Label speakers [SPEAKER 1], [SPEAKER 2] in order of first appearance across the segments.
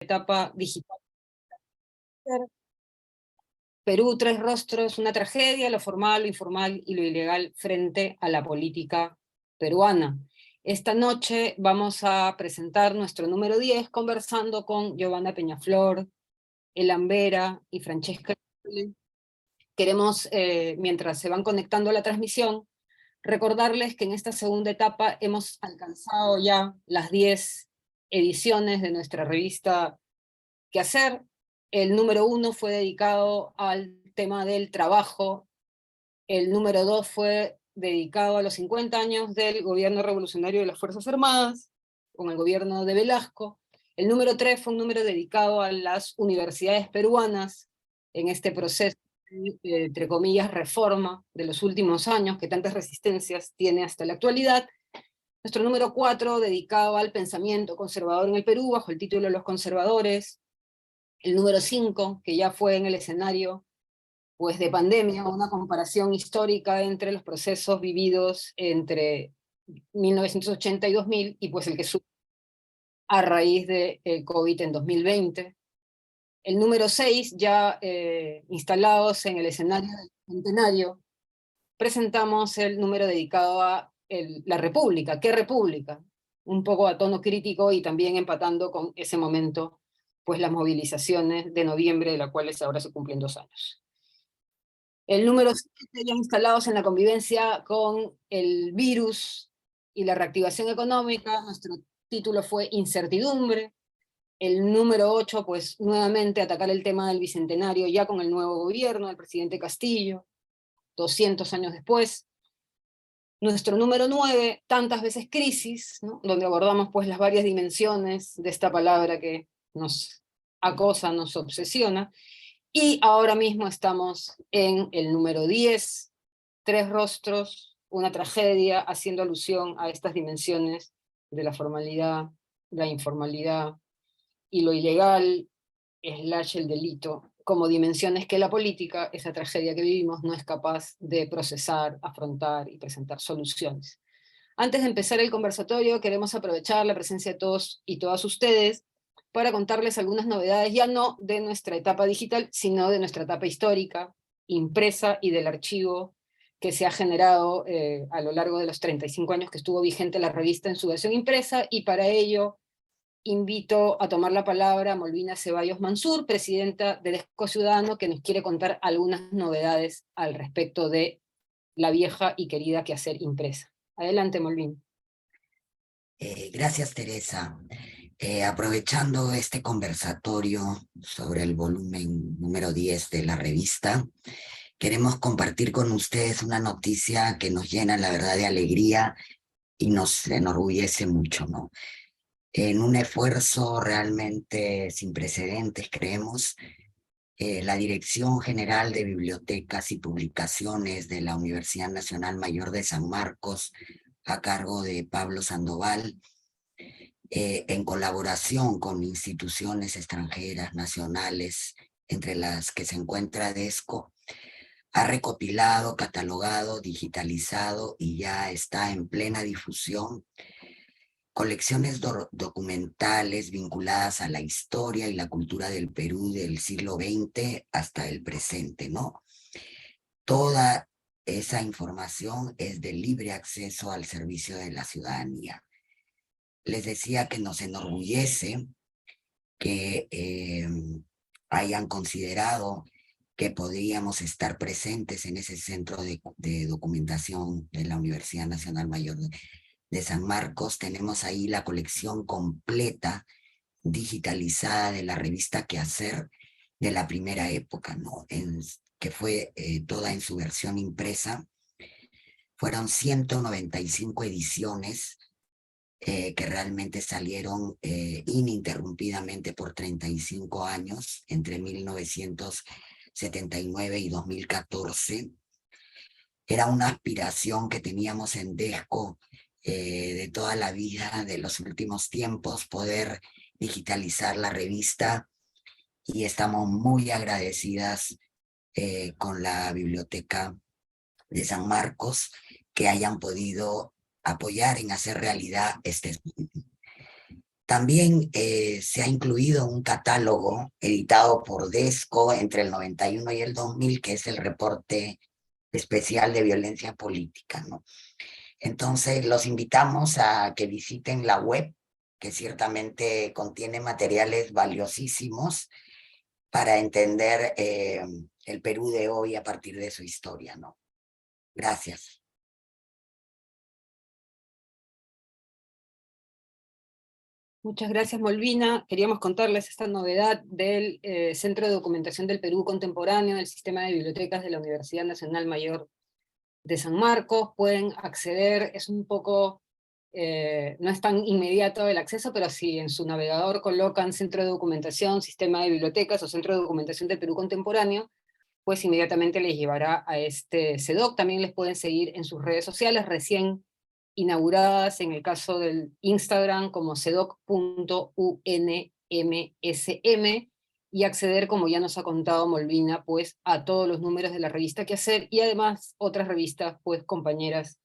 [SPEAKER 1] etapa digital. Perú, tres rostros, una tragedia, lo formal, lo informal y lo ilegal frente a la política peruana. Esta noche vamos a presentar nuestro número 10 conversando con Giovanna Peñaflor, Elan Vera y Francesca. Queremos, mientras se van conectando a la transmisión, recordarles que en esta segunda etapa hemos alcanzado ya las 10 ediciones de nuestra revista Quehacer. El número 1 fue dedicado al tema del trabajo, el número 2 fue dedicado a los 50 años del gobierno revolucionario de las Fuerzas Armadas, con el gobierno de Velasco. El número 3 fue un número dedicado a las universidades peruanas en este proceso, entre comillas, reforma de los últimos años, que tantas resistencias tiene hasta la actualidad. Nuestro número 4, dedicado al pensamiento conservador en el Perú, bajo el título Los conservadores. El número 5, que ya fue en el escenario pues, de pandemia, una comparación histórica entre los procesos vividos entre 1980 y 2000, y pues el que surge a raíz del COVID en 2020. El número 6, ya instalados en el escenario del centenario, presentamos el número dedicado a la República. ¿Qué República? Un poco a tono crítico y también empatando con ese momento, pues las movilizaciones de noviembre, de las cuales ahora se cumplen 2 años. El número 7, ya instalados en la convivencia con el virus y la reactivación económica, nuestro título fue Incertidumbre. El número 8, pues nuevamente atacar el tema del bicentenario ya con el nuevo gobierno del presidente Castillo, 200 años después. Nuestro número 9, tantas veces crisis, ¿no? Donde abordamos pues las varias dimensiones de esta palabra que nos acosa, nos obsesiona. Y ahora mismo estamos en el número 10, tres rostros, una tragedia, haciendo alusión a estas dimensiones de la formalidad, la informalidad y lo ilegal, slash el delito, como dimensiones que la política, esa tragedia que vivimos, no es capaz de procesar, afrontar y presentar soluciones. Antes de empezar el conversatorio, queremos aprovechar la presencia de todos y todas ustedes para contarles algunas novedades, ya no de nuestra etapa digital, sino de nuestra etapa histórica, impresa y del archivo que se ha generado a lo largo de los 35 años que estuvo vigente la revista en su versión impresa, y para ello invito a tomar la palabra a Molvina Ceballos Mansur, presidenta del ESCO Ciudadano, que nos quiere contar algunas novedades al respecto de la vieja y querida Quehacer impresa. Adelante, Molvina.
[SPEAKER 2] Gracias, Teresa. Aprovechando este conversatorio sobre el volumen número 10 de la revista, queremos compartir con ustedes una noticia que nos llena, la verdad, de alegría y nos enorgullece mucho, ¿no? En un esfuerzo realmente sin precedentes, creemos, la Dirección General de Bibliotecas y Publicaciones de la Universidad Nacional Mayor de San Marcos, a cargo de Pablo Sandoval, en colaboración con instituciones extranjeras, nacionales, entre las que se encuentra DESCO, ha recopilado, catalogado, digitalizado y ya está en plena difusión colecciones documentales vinculadas a la historia y la cultura del Perú del siglo XX hasta el presente, ¿no? Toda esa información es de libre acceso al servicio de la ciudadanía. Les decía que nos enorgullece que hayan considerado que podríamos estar presentes en ese centro de documentación de la Universidad Nacional Mayor de San Marcos. Tenemos ahí la colección completa, digitalizada, de la revista Quehacer de la primera época, ¿no? Que fue toda en su versión impresa. Fueron 195 ediciones que realmente salieron ininterrumpidamente por 35 años, entre 1979 y 2014. Era una aspiración que teníamos en DESCO de toda la vida, de los últimos tiempos, poder digitalizar la revista, y estamos muy agradecidas con la Biblioteca de San Marcos que hayan podido apoyar en hacer realidad este sueño. También se ha incluido un catálogo editado por Desco entre el 91 y el 2000, que es el reporte especial de violencia política, ¿no? Entonces, los invitamos a que visiten la web, que ciertamente contiene materiales valiosísimos para entender el Perú de hoy a partir de su historia, ¿no? Gracias.
[SPEAKER 1] Muchas gracias, Molvina. Queríamos contarles esta novedad del Centro de Documentación del Perú Contemporáneo, del Sistema de Bibliotecas de la Universidad Nacional Mayor de San Marcos. Pueden acceder, es un poco, no es tan inmediato el acceso, pero si en su navegador colocan Centro de Documentación, Sistema de Bibliotecas o Centro de Documentación del Perú Contemporáneo, pues inmediatamente les llevará a este CEDOC. También les pueden seguir en sus redes sociales, recién inauguradas en el caso del Instagram como cedoc.unmsm, y acceder, como ya nos ha contado Molvina, pues a todos los números de la revista Quehacer, y además otras revistas, pues compañeras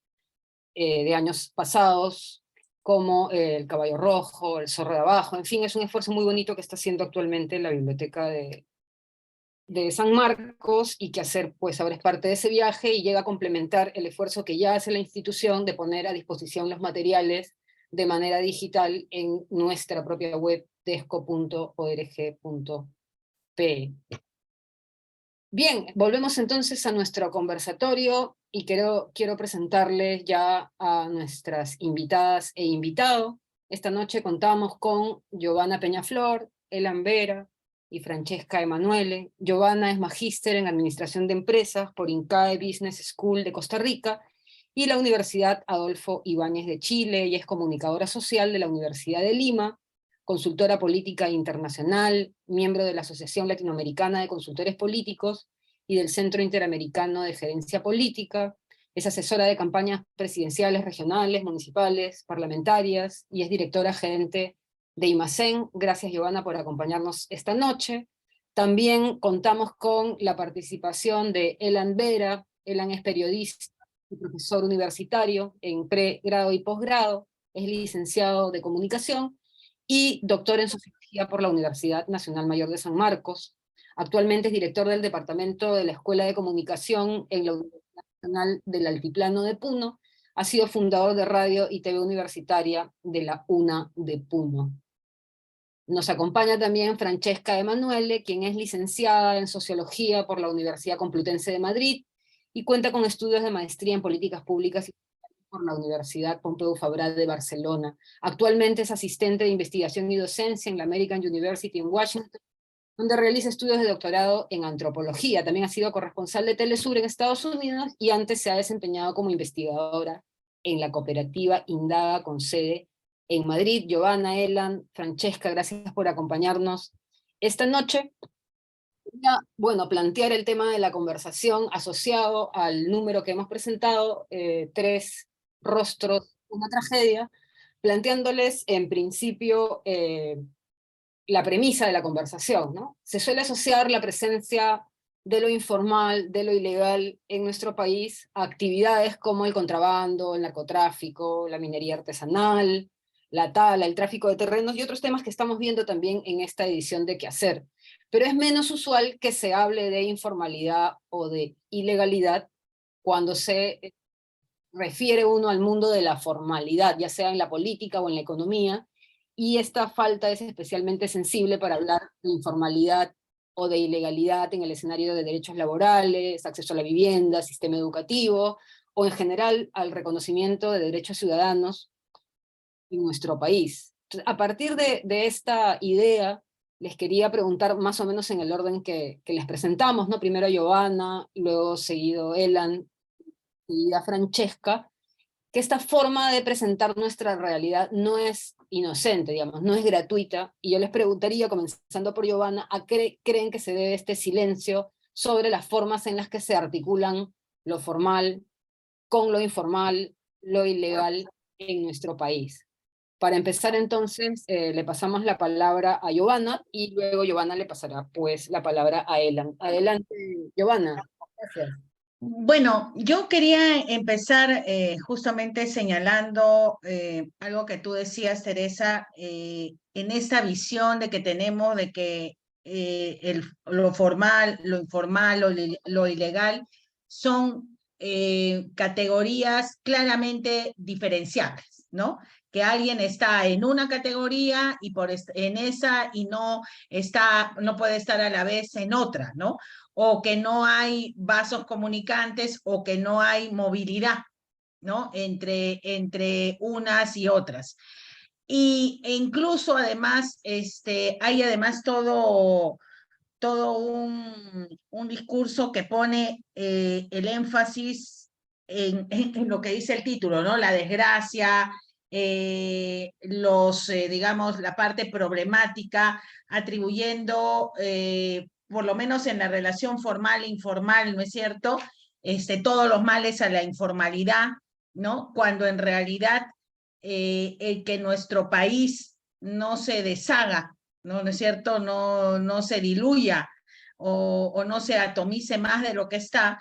[SPEAKER 1] de años pasados, como El Caballo Rojo, El Zorro de Abajo. En fin, es un esfuerzo muy bonito que está haciendo actualmente la biblioteca de San Marcos, y Quehacer pues ahora es parte de ese viaje y llega a complementar el esfuerzo que ya hace la institución de poner a disposición los materiales de manera digital en nuestra propia web desco.org.pe. Bien, volvemos entonces a nuestro conversatorio y quiero presentarles ya a nuestras invitadas e invitado. Esta noche contamos con Giovanna Peñaflor, Elan Vera y Francesca Emanuele. Giovanna es magíster en Administración de Empresas por INCAE Business School de Costa Rica y la Universidad Adolfo Ibáñez de Chile, y es comunicadora social de la Universidad de Lima, consultora política internacional, miembro de la Asociación Latinoamericana de Consultores Políticos y del Centro Interamericano de Gerencia Política. Es asesora de campañas presidenciales, regionales, municipales, parlamentarias, y es directora gerente de IMACEN. Gracias, Giovanna, por acompañarnos esta noche. También contamos con la participación de Elan Vera. Elan es periodista y profesor universitario en pregrado y posgrado, es licenciado de comunicación y doctor en sociología por la Universidad Nacional Mayor de San Marcos. Actualmente es director del Departamento de la Escuela de Comunicación en la Universidad Nacional del Altiplano de Puno. Ha sido fundador de Radio y TV Universitaria de la UNA de Puno. Nos acompaña también Francesca Emanuele, quien es licenciada en Sociología por la Universidad Complutense de Madrid y cuenta con estudios de maestría en Políticas Públicas y por la Universidad Pompeu Fabra de Barcelona. Actualmente es asistente de investigación y docencia en la American University en Washington, donde realiza estudios de doctorado en antropología. También ha sido corresponsal de Telesur en Estados Unidos y antes se ha desempeñado como investigadora en la cooperativa Indaga, con sede en Madrid. Giovanna, Elan, Francesca, gracias por acompañarnos esta noche. Bueno, plantear el tema de la conversación asociado al número que hemos presentado, Tres Rostros, una tragedia, planteándoles en principio la premisa de la conversación, ¿no? Se suele asociar la presencia de lo informal, de lo ilegal en nuestro país a actividades como el contrabando, el narcotráfico, la minería artesanal, la tala, el tráfico de terrenos y otros temas que estamos viendo también en esta edición de Quehacer. Pero es menos usual que se hable de informalidad o de ilegalidad cuando se refiere uno al mundo de la formalidad, ya sea en la política o en la economía, y esta falta es especialmente sensible para hablar de informalidad o de ilegalidad en el escenario de derechos laborales, acceso a la vivienda, sistema educativo, o en general al reconocimiento de derechos ciudadanos en nuestro país. Entonces, a partir de esta idea, les quería preguntar más o menos en el orden que les presentamos, ¿no? Primero Giovanna, luego seguido Elan, seguida Francesca, que esta forma de presentar nuestra realidad no es inocente, digamos, no es gratuita, y yo les preguntaría, comenzando por Giovanna, ¿a qué creen que se debe este silencio sobre las formas en las que se articulan lo formal con lo informal, lo ilegal en nuestro país? Para empezar entonces, le pasamos la palabra a Giovanna, y luego Giovanna le pasará pues la palabra a Elan. Adelante, Giovanna. Gracias.
[SPEAKER 3] Bueno, yo quería empezar justamente señalando algo que tú decías, Teresa, en esta visión de que tenemos de que lo formal, lo informal, lo ilegal son categorías claramente diferenciables, ¿no? Que alguien está en una categoría y en esa y no puede estar a la vez en otra, ¿no? O que no hay vasos comunicantes o que no hay movilidad, ¿no? Entre unas y otras. E incluso además, hay además todo un discurso que pone el énfasis en lo que dice el título, ¿no? La desgracia, digamos, la parte problemática, atribuyendo, por lo menos en la relación formal e informal, ¿no es cierto? Todos los males a la informalidad, ¿no? Cuando en realidad el que nuestro país no se deshaga, ¿no es cierto? No se diluya o no se atomice más de lo que está,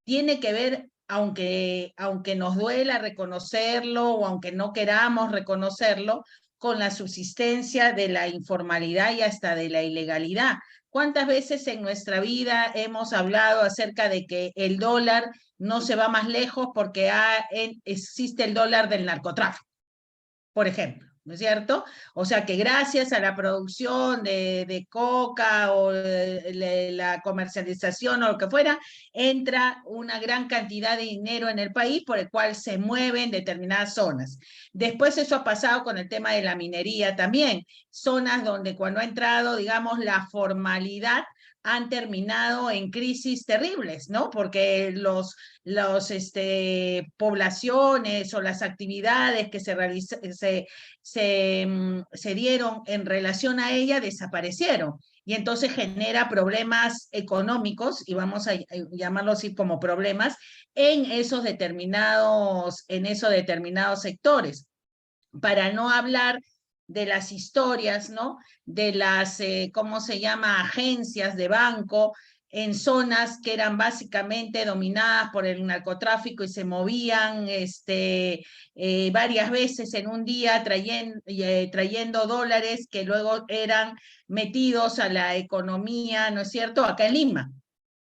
[SPEAKER 3] tiene que ver, aunque nos duela reconocerlo o aunque no queramos reconocerlo, con la subsistencia de la informalidad y hasta de la ilegalidad. ¿Cuántas veces en nuestra vida hemos hablado acerca de que el dólar no se va más lejos porque existe el dólar del narcotráfico, por ejemplo? ¿No es cierto? O sea que gracias a la producción de coca o la comercialización o lo que fuera, entra una gran cantidad de dinero en el país por el cual se mueven determinadas zonas. Después eso ha pasado con el tema de la minería también, zonas donde cuando ha entrado, digamos, la formalidad han terminado en crisis terribles, ¿no? Porque poblaciones o las actividades que se dieron en relación a ella desaparecieron. Y entonces genera problemas económicos, y vamos a llamarlo así como problemas, en esos determinados sectores. Para no hablar de las historias, ¿no? De las, ¿cómo se llama?, agencias de banco en zonas que eran básicamente dominadas por el narcotráfico y se movían varias veces en un día trayendo dólares que luego eran metidos a la economía, ¿no es cierto?, acá en Lima.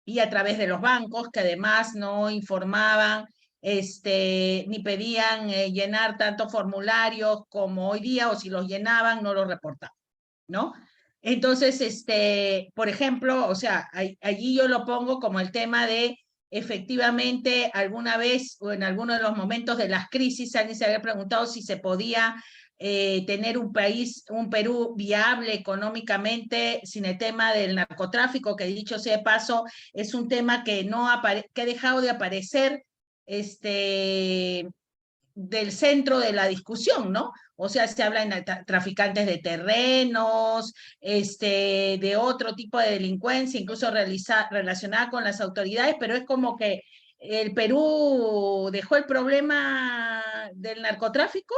[SPEAKER 3] Y a través de los bancos que además no informaban ni pedían llenar tantos formularios como hoy día, o si los llenaban, no los reportaban, ¿no? Entonces, por ejemplo, o sea, allí yo lo pongo como el tema de, efectivamente, alguna vez o en alguno de los momentos de las crisis, alguien se había preguntado si se podía tener un Perú viable económicamente sin el tema del narcotráfico, que dicho sea de paso, es un tema que que ha dejado de aparecer del centro de la discusión, ¿no? O sea, se habla en traficantes de terrenos, de otro tipo de delincuencia, incluso relacionada con las autoridades, pero es como que el Perú dejó el problema del narcotráfico.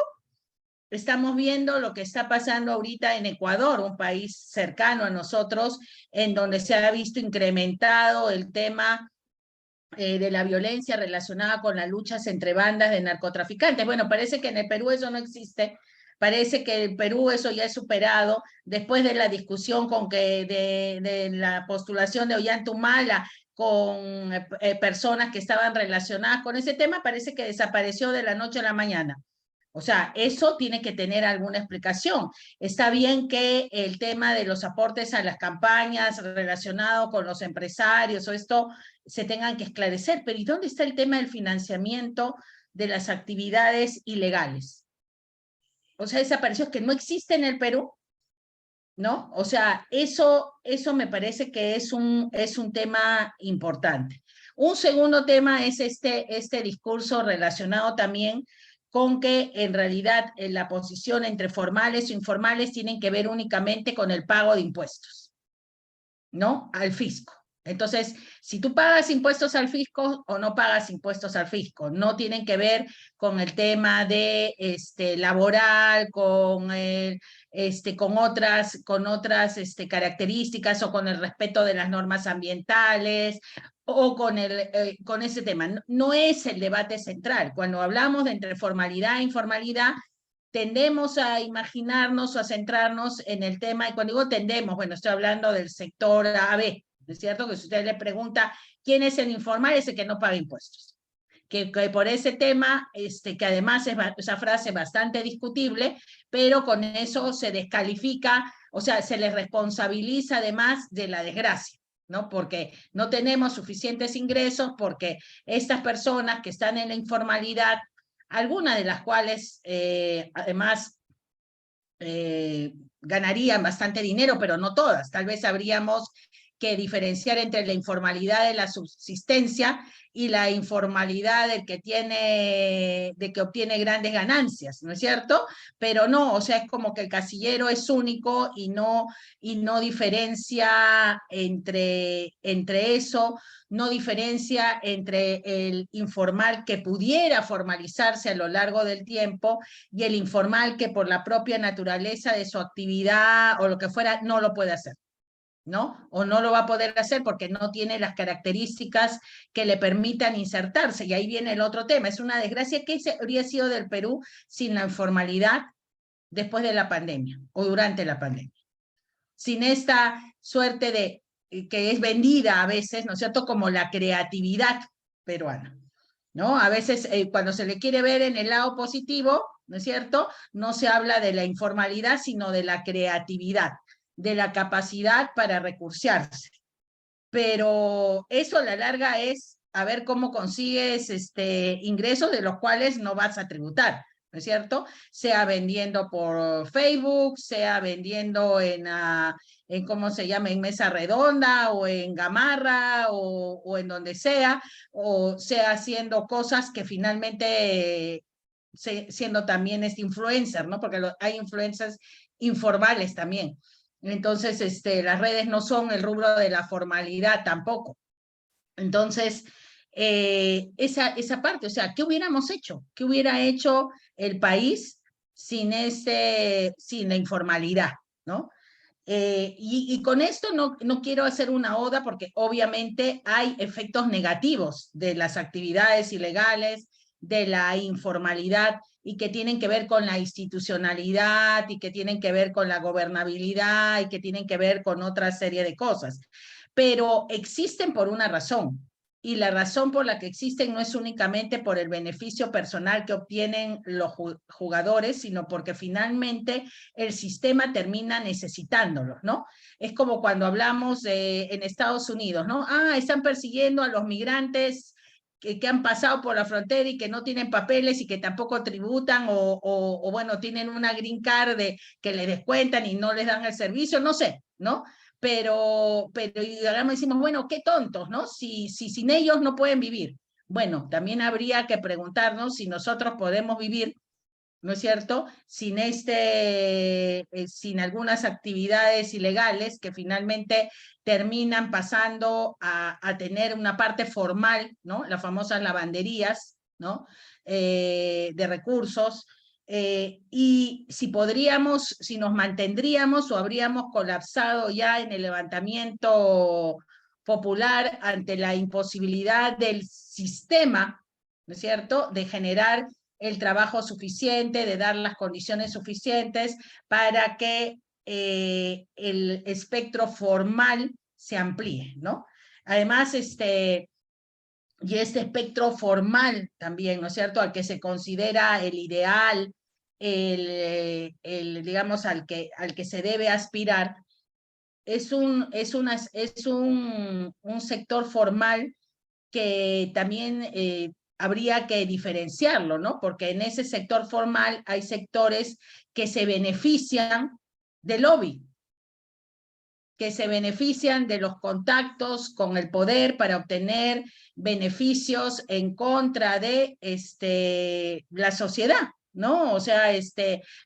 [SPEAKER 3] Estamos viendo lo que está pasando ahorita en Ecuador, un país cercano a nosotros, en donde se ha visto incrementado el tema de la violencia relacionada con las luchas entre bandas de narcotraficantes. Bueno, parece que en el Perú eso no existe, parece que en el Perú eso ya es superado, después de la discusión de la postulación de Ollanta con personas que estaban relacionadas con ese tema, parece que desapareció de la noche a la mañana. O sea, eso tiene que tener alguna explicación. Está bien que el tema de los aportes a las campañas relacionado con los empresarios o esto se tengan que esclarecer, pero ¿y dónde está el tema del financiamiento de las actividades ilegales? O sea, desapareció, que no existe en el Perú, ¿no? O sea, eso me parece que es un tema importante. Un segundo tema es este discurso relacionado también con que en realidad la posición entre formales e informales tienen que ver únicamente con el pago de impuestos, ¿no? Al fisco. Entonces, si tú pagas impuestos al fisco o no pagas impuestos al fisco, no tienen que ver con el tema de laboral, con otras características o con el respeto de las normas ambientales o con ese tema. No es el debate central. Cuando hablamos de entre formalidad e informalidad, tendemos a imaginarnos o a centrarnos en el tema, y cuando digo tendemos, bueno, estoy hablando del sector AB, ¿no es cierto? Que si usted le pregunta quién es el informal, es el que no paga impuestos. Que por ese tema, que además es esa frase bastante discutible, pero con eso se descalifica, o sea, se les responsabiliza además de la desgracia, ¿no? Porque no tenemos suficientes ingresos, porque estas personas que están en la informalidad, algunas de las cuales además ganarían bastante dinero, pero no todas. Tal vez habríamos que diferenciar entre la informalidad de la subsistencia y la informalidad del que de que obtiene grandes ganancias, ¿no es cierto? Pero no, o sea, es como que el casillero es único y no diferencia entre eso, no diferencia entre el informal que pudiera formalizarse a lo largo del tiempo y el informal que por la propia naturaleza de su actividad o lo que fuera no lo puede hacer, ¿no? O no lo va a poder hacer porque no tiene las características que le permitan insertarse. Y ahí viene el otro tema. Es una desgracia. ¿Qué habría sido del Perú sin la informalidad después de la pandemia o durante la pandemia? Sin esta suerte de que es vendida a veces, ¿no es cierto?, como la creatividad peruana, ¿no? A veces cuando se le quiere ver en el lado positivo, ¿no es cierto?, no se habla de la informalidad, sino de la creatividad, de la capacidad para recursearse. Pero eso a la larga es a ver cómo consigues ingresos de los cuales no vas a tributar, ¿no es cierto? Sea vendiendo por Facebook, sea vendiendo en ¿cómo se llama?, en Mesa Redonda, o en Gamarra, o en donde sea, o sea haciendo cosas que finalmente, siendo también influencer, ¿no? Porque hay influencers informales también. Entonces, las redes no son el rubro de la formalidad tampoco. Entonces, esa parte, o sea, ¿qué hubiéramos hecho? ¿Qué hubiera hecho el país sin la informalidad, ¿no? Y con esto no quiero hacer una oda porque obviamente hay efectos negativos de las actividades ilegales, de la informalidad, y que tienen que ver con la institucionalidad, y que tienen que ver con la gobernabilidad, y que tienen que ver con otra serie de cosas. Pero existen por una razón. Y la razón por la que existen no es únicamente por el beneficio personal que obtienen los jugadores, sino porque finalmente el sistema termina necesitándolos, ¿no? Es como cuando hablamos en Estados Unidos, ¿no? Están persiguiendo a los migrantes que han pasado por la frontera y que no tienen papeles y que tampoco tributan, o bueno, tienen una green card que les descuentan y no les dan el servicio, no sé, ¿no? Pero y ahora decimos, bueno, qué tontos, ¿no? Si sin ellos no pueden vivir. Bueno, también habría que preguntarnos si nosotros podemos vivir, ¿no es cierto?, sin sin algunas actividades ilegales que finalmente terminan pasando a tener una parte formal, ¿no? Las famosas lavanderías, ¿no? De recursos. Y si nos mantendríamos o habríamos colapsado ya en el levantamiento popular ante la imposibilidad del sistema, ¿no es cierto?, de generar el trabajo suficiente, de dar las condiciones suficientes para que el espectro formal se amplíe, ¿no? Además, y este espectro formal también, ¿no es cierto?, al que se considera el ideal, digamos, al que se debe aspirar, es un sector formal que también habría que diferenciarlo, ¿no? Porque en ese sector formal hay sectores que se benefician del lobby, que se benefician de los contactos con el poder para obtener beneficios en contra de la sociedad, ¿no? O sea,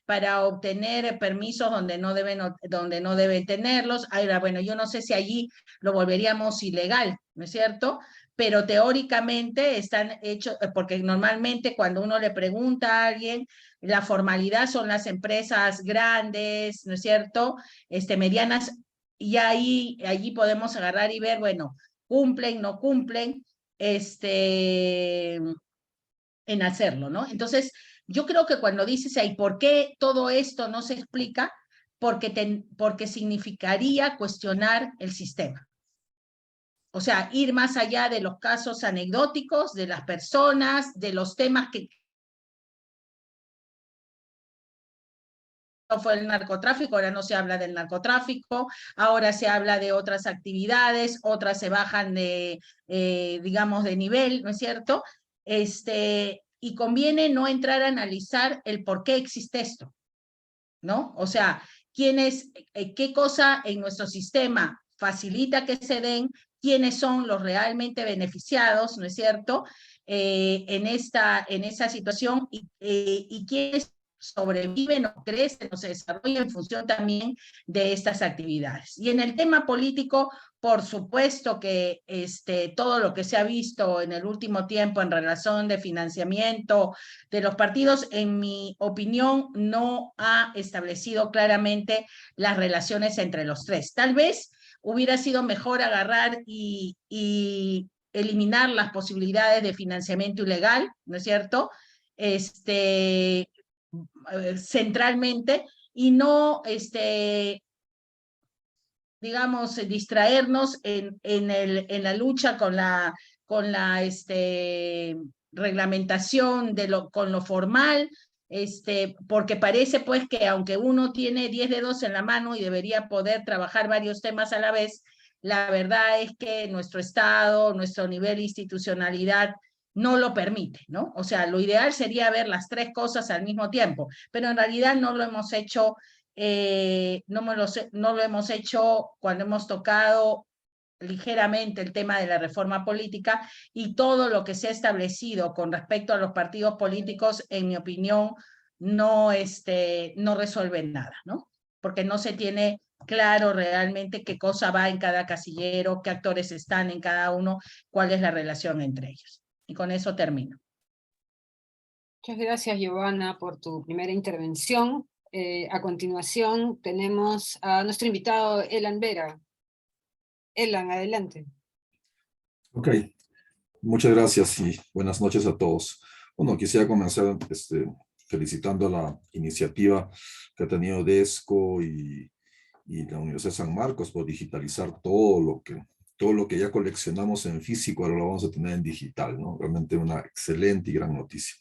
[SPEAKER 3] para obtener permisos donde no deben tenerlos. Ahora, bueno, yo no sé si allí lo volveríamos ilegal, ¿no es cierto?, pero teóricamente están hechos, porque normalmente cuando uno le pregunta a alguien, la formalidad son las empresas grandes, ¿no es cierto?, medianas, y allí podemos agarrar y ver, bueno, cumplen, no cumplen, en hacerlo, ¿no? Entonces, yo creo que cuando dices ahí, ¿por qué todo esto no se explica? Porque significaría cuestionar el sistema. O sea, ir más allá de los casos anecdóticos, de las personas, de los temas que fue el narcotráfico, ahora no se habla del narcotráfico, ahora se habla de otras actividades, otras se bajan de, digamos, de nivel, ¿no es cierto? Y conviene no entrar a analizar el por qué existe esto, ¿no? O sea, qué cosa en nuestro sistema facilita que se den, quiénes son los realmente beneficiados, ¿no es cierto? En esa situación y quiénes sobreviven o crecen o se desarrollan en función también de estas actividades. Y en el tema político, por supuesto que todo lo que se ha visto en el último tiempo en relación de financiamiento de los partidos, en mi opinión, no ha establecido claramente las relaciones entre los tres. Tal vez hubiera sido mejor agarrar y eliminar las posibilidades de financiamiento ilegal, ¿no es cierto? Centralmente, y no, digamos, distraernos en la lucha con la reglamentación con lo formal, porque parece pues que aunque uno tiene 10 dedos en la mano y debería poder trabajar varios temas a la vez, la verdad es que nuestro Estado, nuestro nivel de institucionalidad no lo permite, ¿no? O sea, lo ideal sería ver las tres cosas al mismo tiempo, pero en realidad no lo hemos hecho, no lo hemos hecho cuando hemos tocado ligeramente el tema de la reforma política, y todo lo que se ha establecido con respecto a los partidos políticos, en mi opinión, no resuelve nada, ¿no? Porque no se tiene claro realmente qué cosa va en cada casillero, qué actores están en cada uno, cuál es la relación entre ellos. Y con eso termino.
[SPEAKER 1] Muchas gracias, Giovanna, por tu primera intervención. A continuación tenemos a nuestro invitado, Elan Vera. Elan, adelante.
[SPEAKER 4] Ok, muchas gracias y buenas noches a todos. Bueno, quisiera comenzar felicitando la iniciativa que ha tenido DESCO y la Universidad de San Marcos por digitalizar todo lo que ya coleccionamos en físico, ahora lo vamos a tener en digital, ¿no? Realmente una excelente y gran noticia.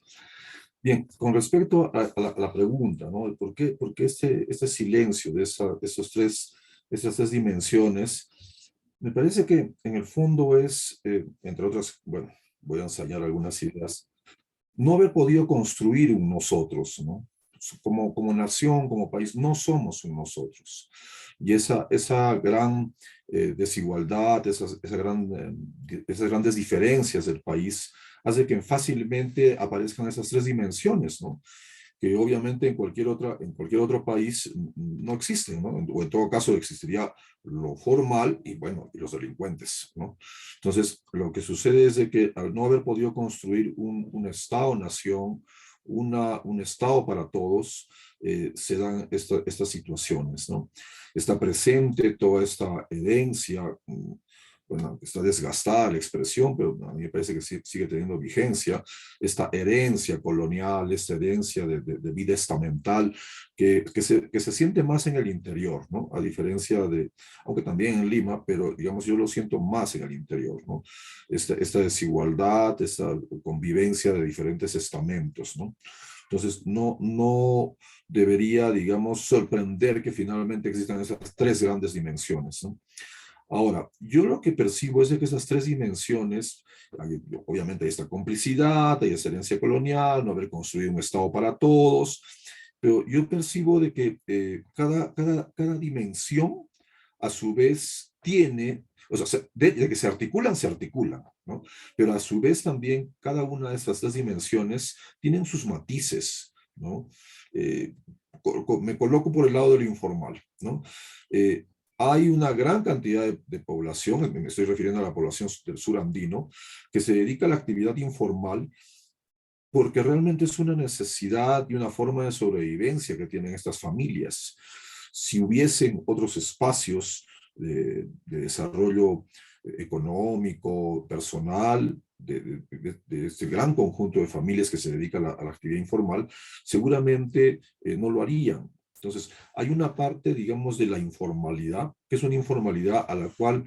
[SPEAKER 4] Bien, con respecto a la pregunta, ¿no? ¿Por qué este silencio de estas tres dimensiones? Me parece que en el fondo es, entre otras, bueno, voy a ensayar algunas ideas, no haber podido construir un nosotros, ¿no? Como nación, como país, no somos un nosotros. Y esa gran desigualdad, esas grandes diferencias del país, hace que fácilmente aparezcan esas tres dimensiones, ¿no? Que obviamente en cualquier otro país no existen, ¿no? O en todo caso existiría lo formal y, bueno, y los delincuentes, ¿no? Entonces, lo que sucede es de que al no haber podido construir un Estado-nación, un Estado para todos, se dan estas situaciones, ¿no? Está presente toda esta herencia, bueno, está desgastada la expresión, pero a mí me parece que sigue teniendo vigencia, esta herencia colonial, esta herencia de vida estamental, que se siente más en el interior, ¿no? A diferencia aunque también en Lima, pero digamos yo lo siento más en el interior, ¿no? Esta desigualdad, esta convivencia de diferentes estamentos, ¿no? Entonces, no debería, digamos, sorprender que finalmente existan esas tres grandes dimensiones, ¿no? Ahora, yo lo que percibo es de que esas tres dimensiones, obviamente hay esta complicidad, hay esta herencia colonial, no haber construido un Estado para todos, pero yo percibo de que cada dimensión a su vez tiene, o sea, de que se articulan, ¿no? Pero a su vez también cada una de estas tres dimensiones tienen sus matices, ¿no? Me coloco por el lado de lo informal, ¿no? Hay una gran cantidad de población, me estoy refiriendo a la población del sur andino, que se dedica a la actividad informal porque realmente es una necesidad y una forma de sobrevivencia que tienen estas familias. Si hubiesen otros espacios de desarrollo económico, personal, de este gran conjunto de familias que se dedican a la actividad informal, seguramente no lo harían. Entonces, hay una parte, digamos, de la informalidad, que es una informalidad a la cual,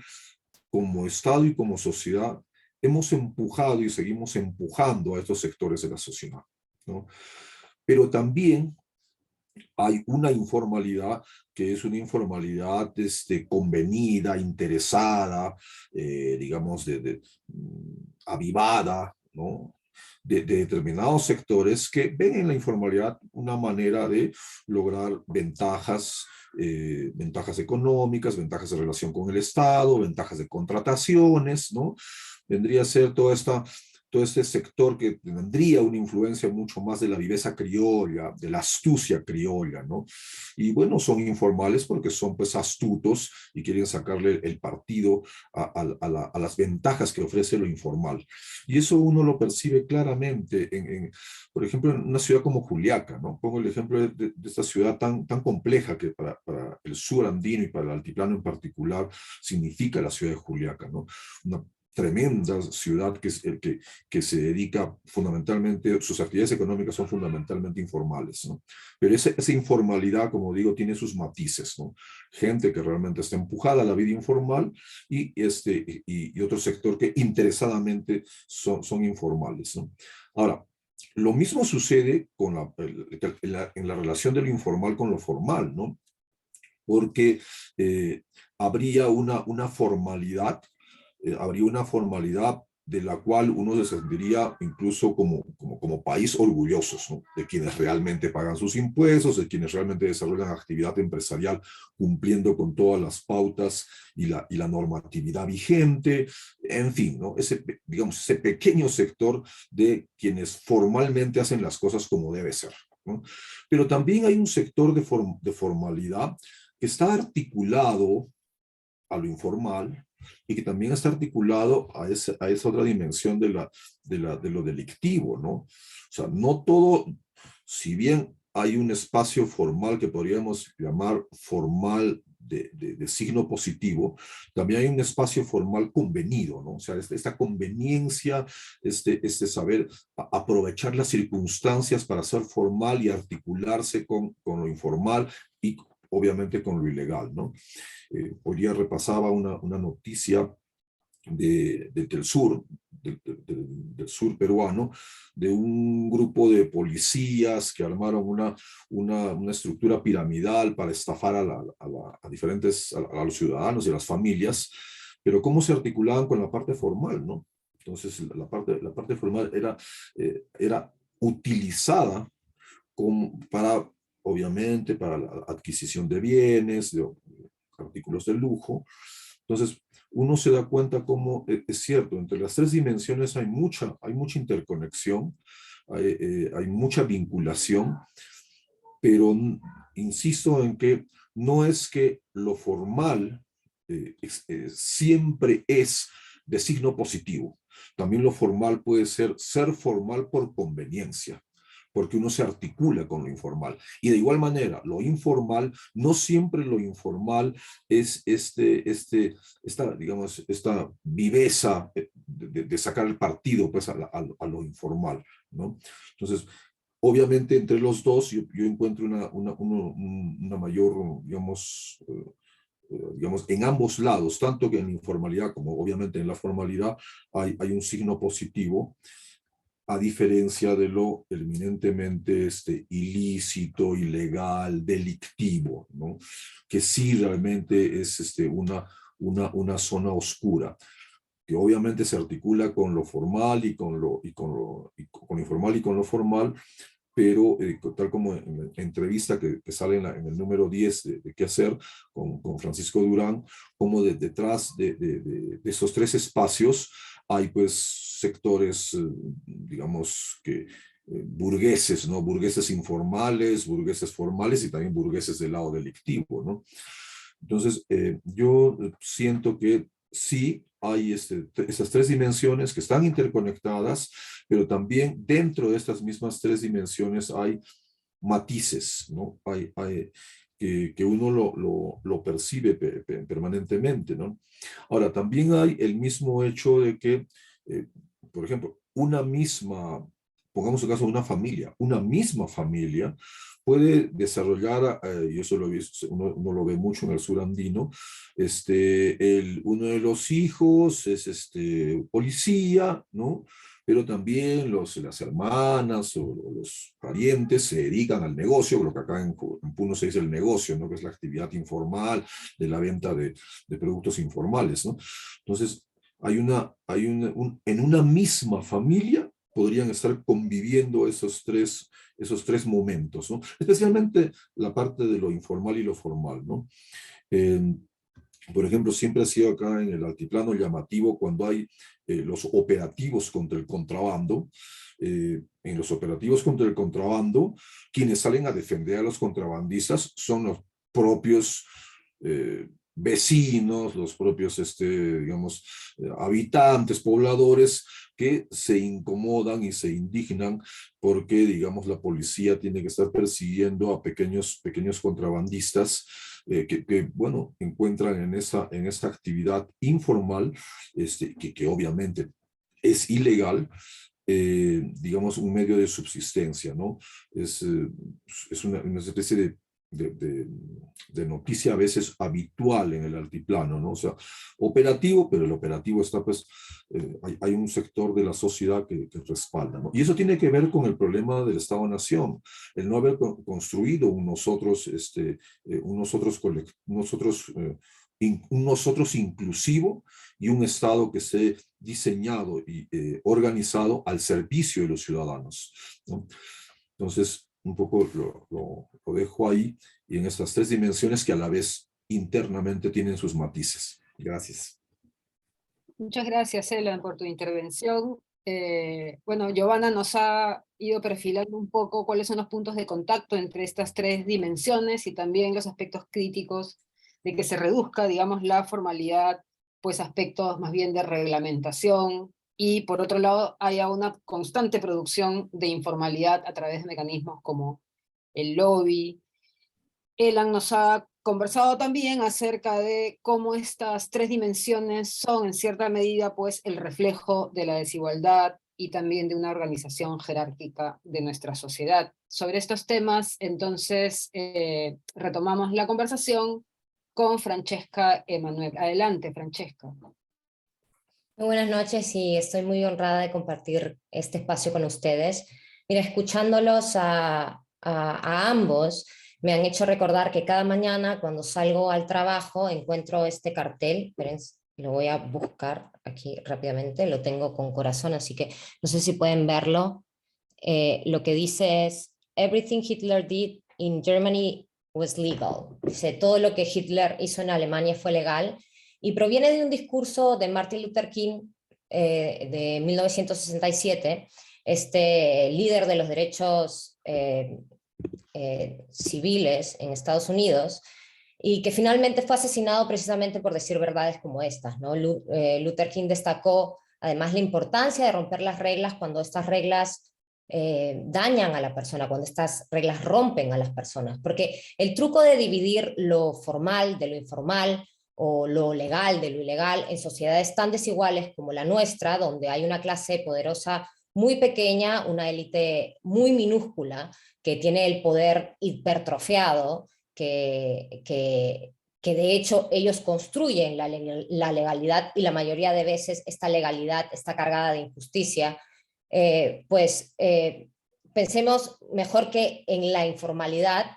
[SPEAKER 4] como Estado y como sociedad, hemos empujado y seguimos empujando a estos sectores de la sociedad, ¿no? Pero también hay una informalidad que es una informalidad convenida, interesada, digamos, avivada, ¿no? De determinados sectores que ven en la informalidad una manera de lograr ventajas, ventajas económicas, ventajas de relación con el Estado, ventajas de contrataciones, ¿no? Vendría a ser todo este sector que tendría una influencia mucho más de la viveza criolla, de la astucia criolla, ¿no? Y bueno, son informales porque son pues astutos y quieren sacarle el partido a las ventajas que ofrece lo informal. Y eso uno lo percibe claramente, por ejemplo, en una ciudad como Juliaca, ¿no? Pongo el ejemplo de esta ciudad tan compleja que para el sur andino y para el altiplano en particular significa la ciudad de Juliaca, ¿no? Una tremenda ciudad que se dedica fundamentalmente, sus actividades económicas son fundamentalmente informales, ¿no? Pero esa informalidad, como digo, tiene sus matices, ¿no? Gente que realmente está empujada a la vida informal y otro sector que interesadamente son informales, ¿no? Ahora, lo mismo sucede en la relación de lo informal con lo formal, ¿no? Porque habría una formalidad, de la cual uno se sentiría incluso como país orgullosos, ¿no? De quienes realmente pagan sus impuestos, de quienes realmente desarrollan actividad empresarial cumpliendo con todas las pautas y la normatividad vigente, en fin, ¿no? Digamos, ese pequeño sector de quienes formalmente hacen las cosas como debe ser, ¿no? Pero también hay un sector de formalidad que está articulado a lo informal y que también está articulado a esa otra dimensión de lo delictivo, ¿no? O sea, no todo, si bien hay un espacio formal que podríamos llamar formal de signo positivo, también hay un espacio formal convenido, ¿no? O sea, esta conveniencia, este saber aprovechar las circunstancias para ser formal y articularse con lo informal y obviamente con lo ilegal, ¿no? Hoy día repasaba una noticia del sur, del sur peruano, de un grupo de policías que armaron una estructura piramidal para estafar a los ciudadanos y a las familias, pero cómo se articulaban con la parte formal, ¿no? Entonces, la parte formal era utilizada obviamente, para la adquisición de bienes, de artículos de lujo. Entonces, uno se da cuenta cómo es cierto, entre las tres dimensiones hay mucha interconexión, hay mucha vinculación, pero insisto en que no es que lo formal siempre es de signo positivo. También lo formal puede ser formal por conveniencia, porque uno se articula con lo informal. Y de igual manera, lo informal, no siempre lo informal es esta viveza de sacar el partido pues, a lo informal, ¿no? Entonces, obviamente, entre los dos, yo encuentro una mayor, digamos, en ambos lados, tanto que en la informalidad como obviamente en la formalidad, hay un signo positivo, a diferencia de lo eminentemente ilícito, ilegal, delictivo, ¿no? Que sí realmente es una zona oscura, que obviamente se articula con lo formal y con lo informal y con lo formal, pero tal como en la entrevista que sale en el número 10 de qué hacer con Francisco Durán, como detrás de esos tres espacios hay pues sectores, digamos que burgueses, ¿no? Burgueses informales, burgueses formales y también burgueses del lado delictivo, ¿no? Entonces, yo siento que sí hay esas tres dimensiones que están interconectadas, pero también dentro de estas mismas tres dimensiones hay matices, ¿no? que uno lo percibe permanentemente, ¿no? Ahora, también hay el mismo hecho de que, por ejemplo, una misma, pongamos el caso de una misma familia puede desarrollar, y eso lo he visto, uno lo ve mucho en el sur andino, uno de los hijos es policía, ¿no? Pero también las hermanas o los parientes se dedican al negocio, lo que acá en Puno se dice el negocio, ¿no? Que es la actividad informal de la venta de productos informales, ¿no? Entonces, en una misma familia podrían estar conviviendo esos tres momentos, ¿no? Especialmente la parte de lo informal y lo formal, ¿no? Eh, por ejemplo, siempre ha sido acá en el altiplano llamativo cuando hay los operativos contra el contrabando. En los operativos contra el contrabando, quienes salen a defender a los contrabandistas son los propios vecinos, los propios, digamos, habitantes, pobladores, que se incomodan y se indignan porque, digamos, la policía tiene que estar persiguiendo a pequeños contrabandistas bueno, encuentran en esa actividad informal, que obviamente es ilegal, digamos, un medio de subsistencia, ¿no? Es una especie de noticia a veces habitual en el altiplano, ¿no? O sea, operativo, pero el operativo está, pues, hay un sector de la sociedad que respalda, ¿no? Y eso tiene que ver con el problema del Estado-Nación, el no haber construido un nosotros inclusivo y un Estado que esté diseñado y organizado al servicio de los ciudadanos, ¿no? Entonces, un poco lo dejo ahí y en estas tres dimensiones que a la vez internamente tienen sus matices. Gracias.
[SPEAKER 1] Muchas gracias, Elan, por tu intervención. Bueno, Giovanna nos ha ido perfilando un poco cuáles son los puntos de contacto entre estas tres dimensiones y también los aspectos críticos de que se reduzca, digamos, la formalidad, pues aspectos más bien de reglamentación, y por otro lado haya una constante producción de informalidad a través de mecanismos como el lobby. Elan nos ha conversado también acerca de cómo estas tres dimensiones son en cierta medida pues el reflejo de la desigualdad y también de una organización jerárquica de nuestra sociedad. Sobre estos temas, entonces, retomamos la conversación con Francesca Emanuel. Adelante, Francesca.
[SPEAKER 5] Muy buenas noches y estoy muy honrada de compartir este espacio con ustedes. Mira, escuchándolos a ambos, me han hecho recordar que cada mañana cuando salgo al trabajo encuentro este cartel, esperen, lo voy a buscar aquí rápidamente, lo tengo con corazón, así que no sé si pueden verlo. Lo que dice es, "Everything Hitler did in Germany was legal". Dice, todo lo que Hitler hizo en Alemania fue legal, y proviene de un discurso de Martin Luther King de 1967, este líder de los derechos civiles en Estados Unidos, y que finalmente fue asesinado precisamente por decir verdades como estas, ¿no? Luther King destacó además la importancia de romper las reglas cuando estas reglas dañan a la persona, cuando estas reglas rompen a las personas, porque el truco de dividir lo formal de lo informal o lo legal de lo ilegal en sociedades tan desiguales como la nuestra, donde hay una clase poderosa muy pequeña, una élite muy minúscula que tiene el poder hipertrofiado, que de hecho ellos construyen la legalidad, y la mayoría de veces esta legalidad está cargada de injusticia. Pensemos mejor que en la informalidad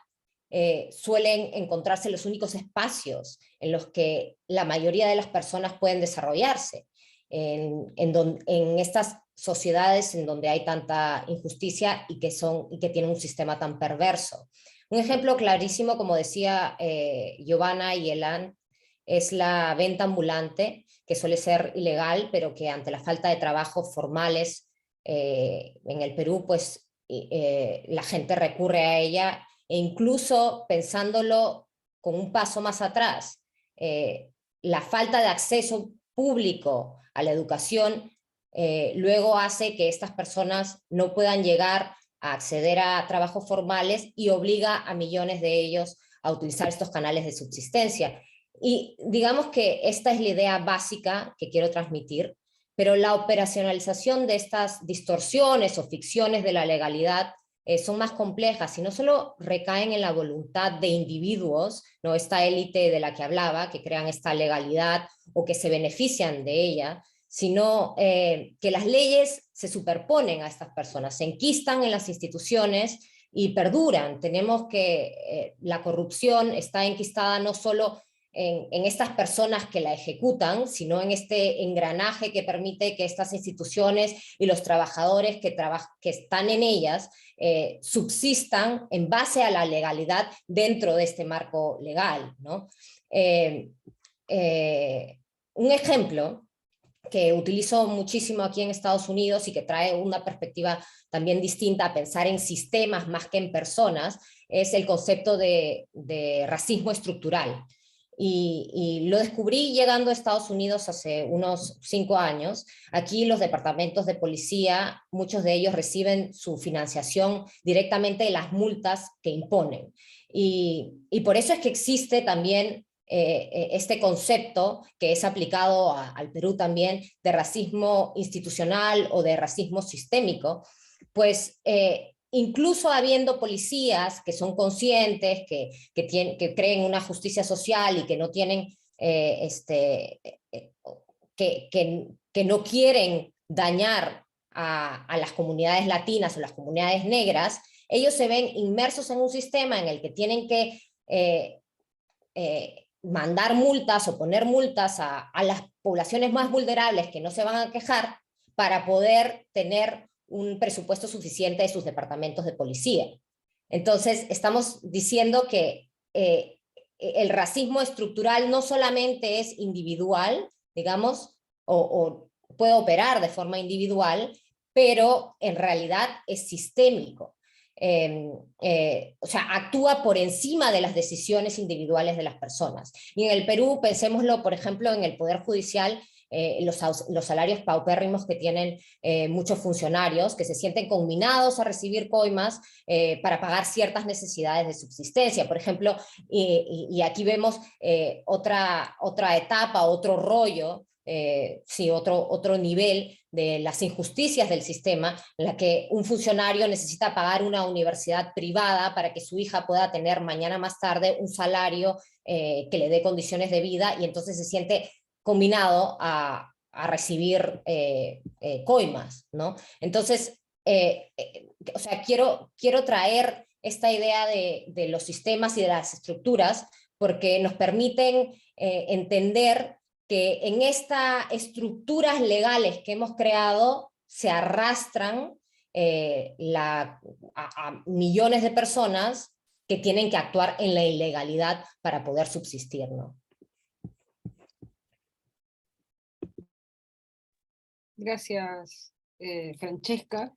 [SPEAKER 5] suelen encontrarse los únicos espacios en los que la mayoría de las personas pueden desarrollarse, en estas sociedades en donde hay tanta injusticia y que tienen un sistema tan perverso. Un ejemplo clarísimo, como decía Giovanna y Elan, es la venta ambulante, que suele ser ilegal, pero que ante la falta de trabajos formales en el Perú, pues la gente recurre a ella, e incluso pensándolo con un paso más atrás, la falta de acceso público a la educación luego hace que estas personas no puedan llegar a acceder a trabajos formales y obliga a millones de ellos a utilizar estos canales de subsistencia. Y digamos que esta es la idea básica que quiero transmitir, pero la operacionalización de estas distorsiones o ficciones de la legalidad son más complejas y no solo recaen en la voluntad de individuos, ¿no? Esta élite de la que hablaba, que crean esta legalidad o que se benefician de ella, sino que las leyes se superponen a estas personas, se enquistan en las instituciones y perduran. Tenemos que la corrupción está enquistada no solo en estas personas que la ejecutan, sino en este engranaje que permite que estas instituciones y los trabajadores que están en ellas subsistan en base a la legalidad dentro de este marco legal, ¿no? Un ejemplo que utilizo muchísimo aquí en Estados Unidos y que trae una perspectiva también distinta a pensar en sistemas más que en personas, es el concepto de racismo estructural. Y lo descubrí llegando a Estados Unidos hace unos 5 años. Aquí los departamentos de policía, muchos de ellos reciben su financiación directamente de las multas que imponen. Y por eso es que existe también este concepto que es aplicado al Perú también de racismo institucional o de racismo sistémico, pues incluso habiendo policías que son conscientes, que creen una justicia social y que no tienen, que no quieren dañar a las comunidades latinas o las comunidades negras, ellos se ven inmersos en un sistema en el que tienen que mandar multas o poner multas a las poblaciones más vulnerables que no se van a quejar para poder tener un presupuesto suficiente de sus departamentos de policía. Entonces, estamos diciendo que el racismo estructural no solamente es individual, digamos, o puede operar de forma individual, pero en realidad es sistémico. O sea, actúa por encima de las decisiones individuales de las personas. Y en el Perú, pensémoslo, por ejemplo, en el Poder Judicial, los salarios paupérrimos que tienen muchos funcionarios, que se sienten conminados a recibir coimas para pagar ciertas necesidades de subsistencia. Por ejemplo, y aquí vemos otra etapa, otro rollo, sí, otro nivel de las injusticias del sistema, en la que un funcionario necesita pagar una universidad privada para que su hija pueda tener mañana más tarde un salario que le dé condiciones de vida, y entonces se siente combinado a recibir coimas, ¿no? Entonces, o sea, quiero traer esta idea de los sistemas y de las estructuras porque nos permiten entender que en estas estructuras legales que hemos creado se arrastran a millones de personas que tienen que actuar en la ilegalidad para poder subsistir, ¿no?
[SPEAKER 1] Gracias, Francesca.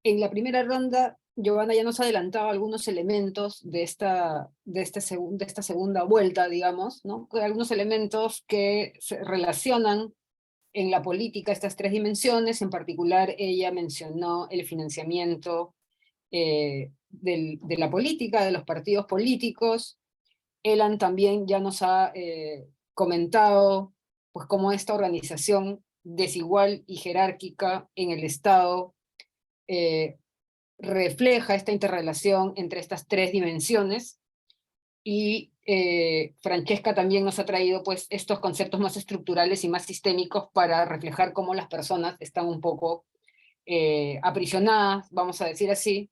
[SPEAKER 1] En la primera ronda, Giovanna ya nos adelantaba algunos elementos de esta segunda vuelta, digamos, ¿no? Algunos elementos que se relacionan en la política estas tres dimensiones. En particular, ella mencionó el financiamiento de la política, de los partidos políticos. Elan también ya nos ha comentado pues, cómo esta organización desigual y jerárquica en el Estado refleja esta interrelación entre estas tres dimensiones, y Francesca también nos ha traído pues, estos conceptos más estructurales y más sistémicos para reflejar cómo las personas están un poco aprisionadas, vamos a decir así,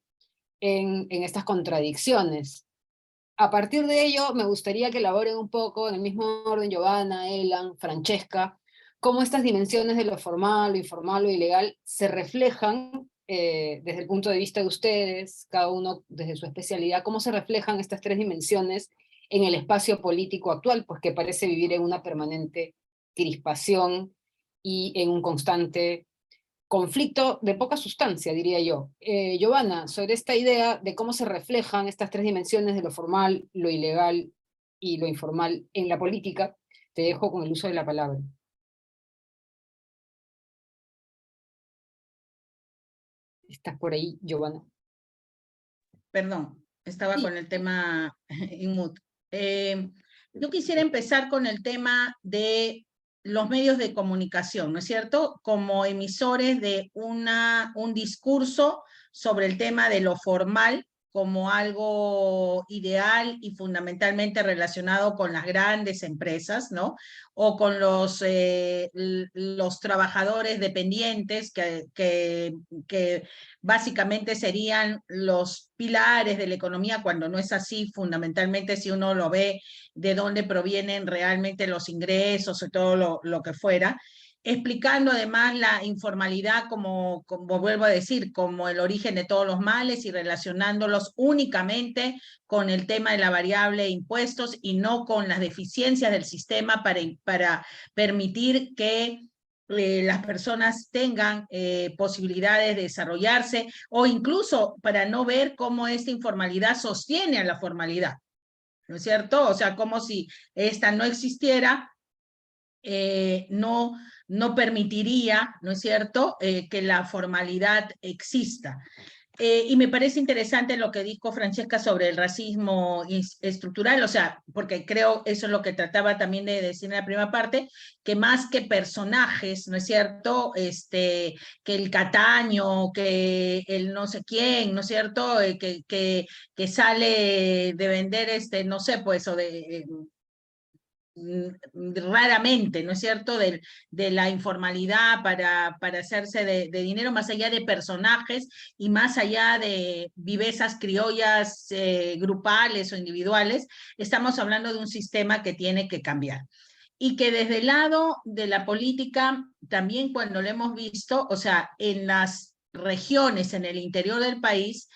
[SPEAKER 1] en estas contradicciones. A partir de ello, me gustaría que elaboren un poco, en el mismo orden, Giovanna, Elan, Francesca, cómo estas dimensiones de lo formal, lo informal, lo ilegal, se reflejan desde el punto de vista de ustedes, cada uno desde su especialidad, cómo se reflejan estas tres dimensiones en el espacio político actual, pues que parece vivir en una permanente crispación y en un constante conflicto de poca sustancia, diría yo. Giovanna, sobre esta idea de cómo se reflejan estas tres dimensiones de lo formal, lo ilegal y lo informal en la política, te dejo con el uso de la palabra. ¿Estás por ahí, Giovanna?
[SPEAKER 3] Perdón, estaba
[SPEAKER 1] Sí.
[SPEAKER 3] con el tema en mute. Yo quisiera empezar con el tema de los medios de comunicación, ¿no es cierto? Como emisores de un discurso sobre el tema de lo formal como algo ideal y fundamentalmente relacionado con las grandes empresas, ¿no? O con los trabajadores dependientes que básicamente serían los pilares de la economía, cuando no es así, fundamentalmente si uno lo ve de dónde provienen realmente los ingresos y todo lo que fuera, explicando además la informalidad como vuelvo a decir, como el origen de todos los males y relacionándolos únicamente con el tema de la variable impuestos y no con las deficiencias del sistema para permitir que las personas tengan posibilidades de desarrollarse o incluso para no ver cómo esta informalidad sostiene a la formalidad, ¿no es cierto? O sea, como si esta no existiera, no permitiría, ¿no es cierto?, que la formalidad exista. Y me parece interesante lo que dijo Francesca sobre el racismo estructural, o sea, porque creo eso es lo que trataba también de decir en la primera parte, que más que personajes, ¿no es cierto?, que el Cataño, que el no sé quién, ¿no es cierto?, que sale de vender, no sé, pues, o de raramente, ¿no es cierto?, de la informalidad para hacerse de dinero, más allá de personajes y más allá de vivezas criollas grupales o individuales, estamos hablando de un sistema que tiene que cambiar. Y que desde el lado de la política, también cuando lo hemos visto, o sea, en las regiones, en el interior del país,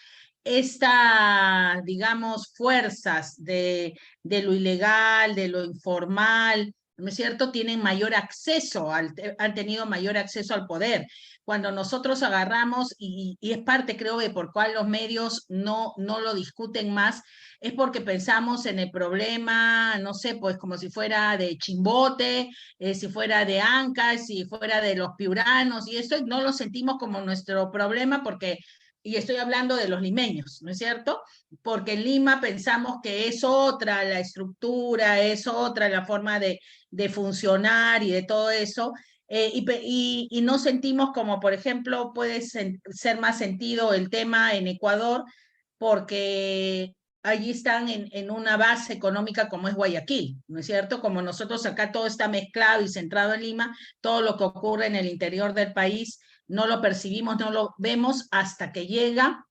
[SPEAKER 3] estas, digamos, fuerzas de lo ilegal, de lo informal, ¿no es cierto?, tienen mayor acceso, han tenido mayor acceso al poder. Cuando nosotros agarramos, y es parte creo de por cuál los medios no lo discuten más, es porque pensamos en el problema, no sé, pues como si fuera de Chimbote, si fuera de Ancash, si fuera de los piuranos, y eso no lo sentimos como nuestro problema porque, y estoy hablando de los limeños, ¿no es cierto?, porque en Lima pensamos que es otra la estructura, es otra la forma de funcionar y de todo eso, y no sentimos como, por ejemplo, puede ser más sentido el tema en Ecuador, porque allí están en una base económica como es Guayaquil, ¿no es cierto? Como nosotros acá todo está mezclado y centrado en Lima, todo lo que ocurre en el interior del país no lo percibimos, no lo vemos hasta que llega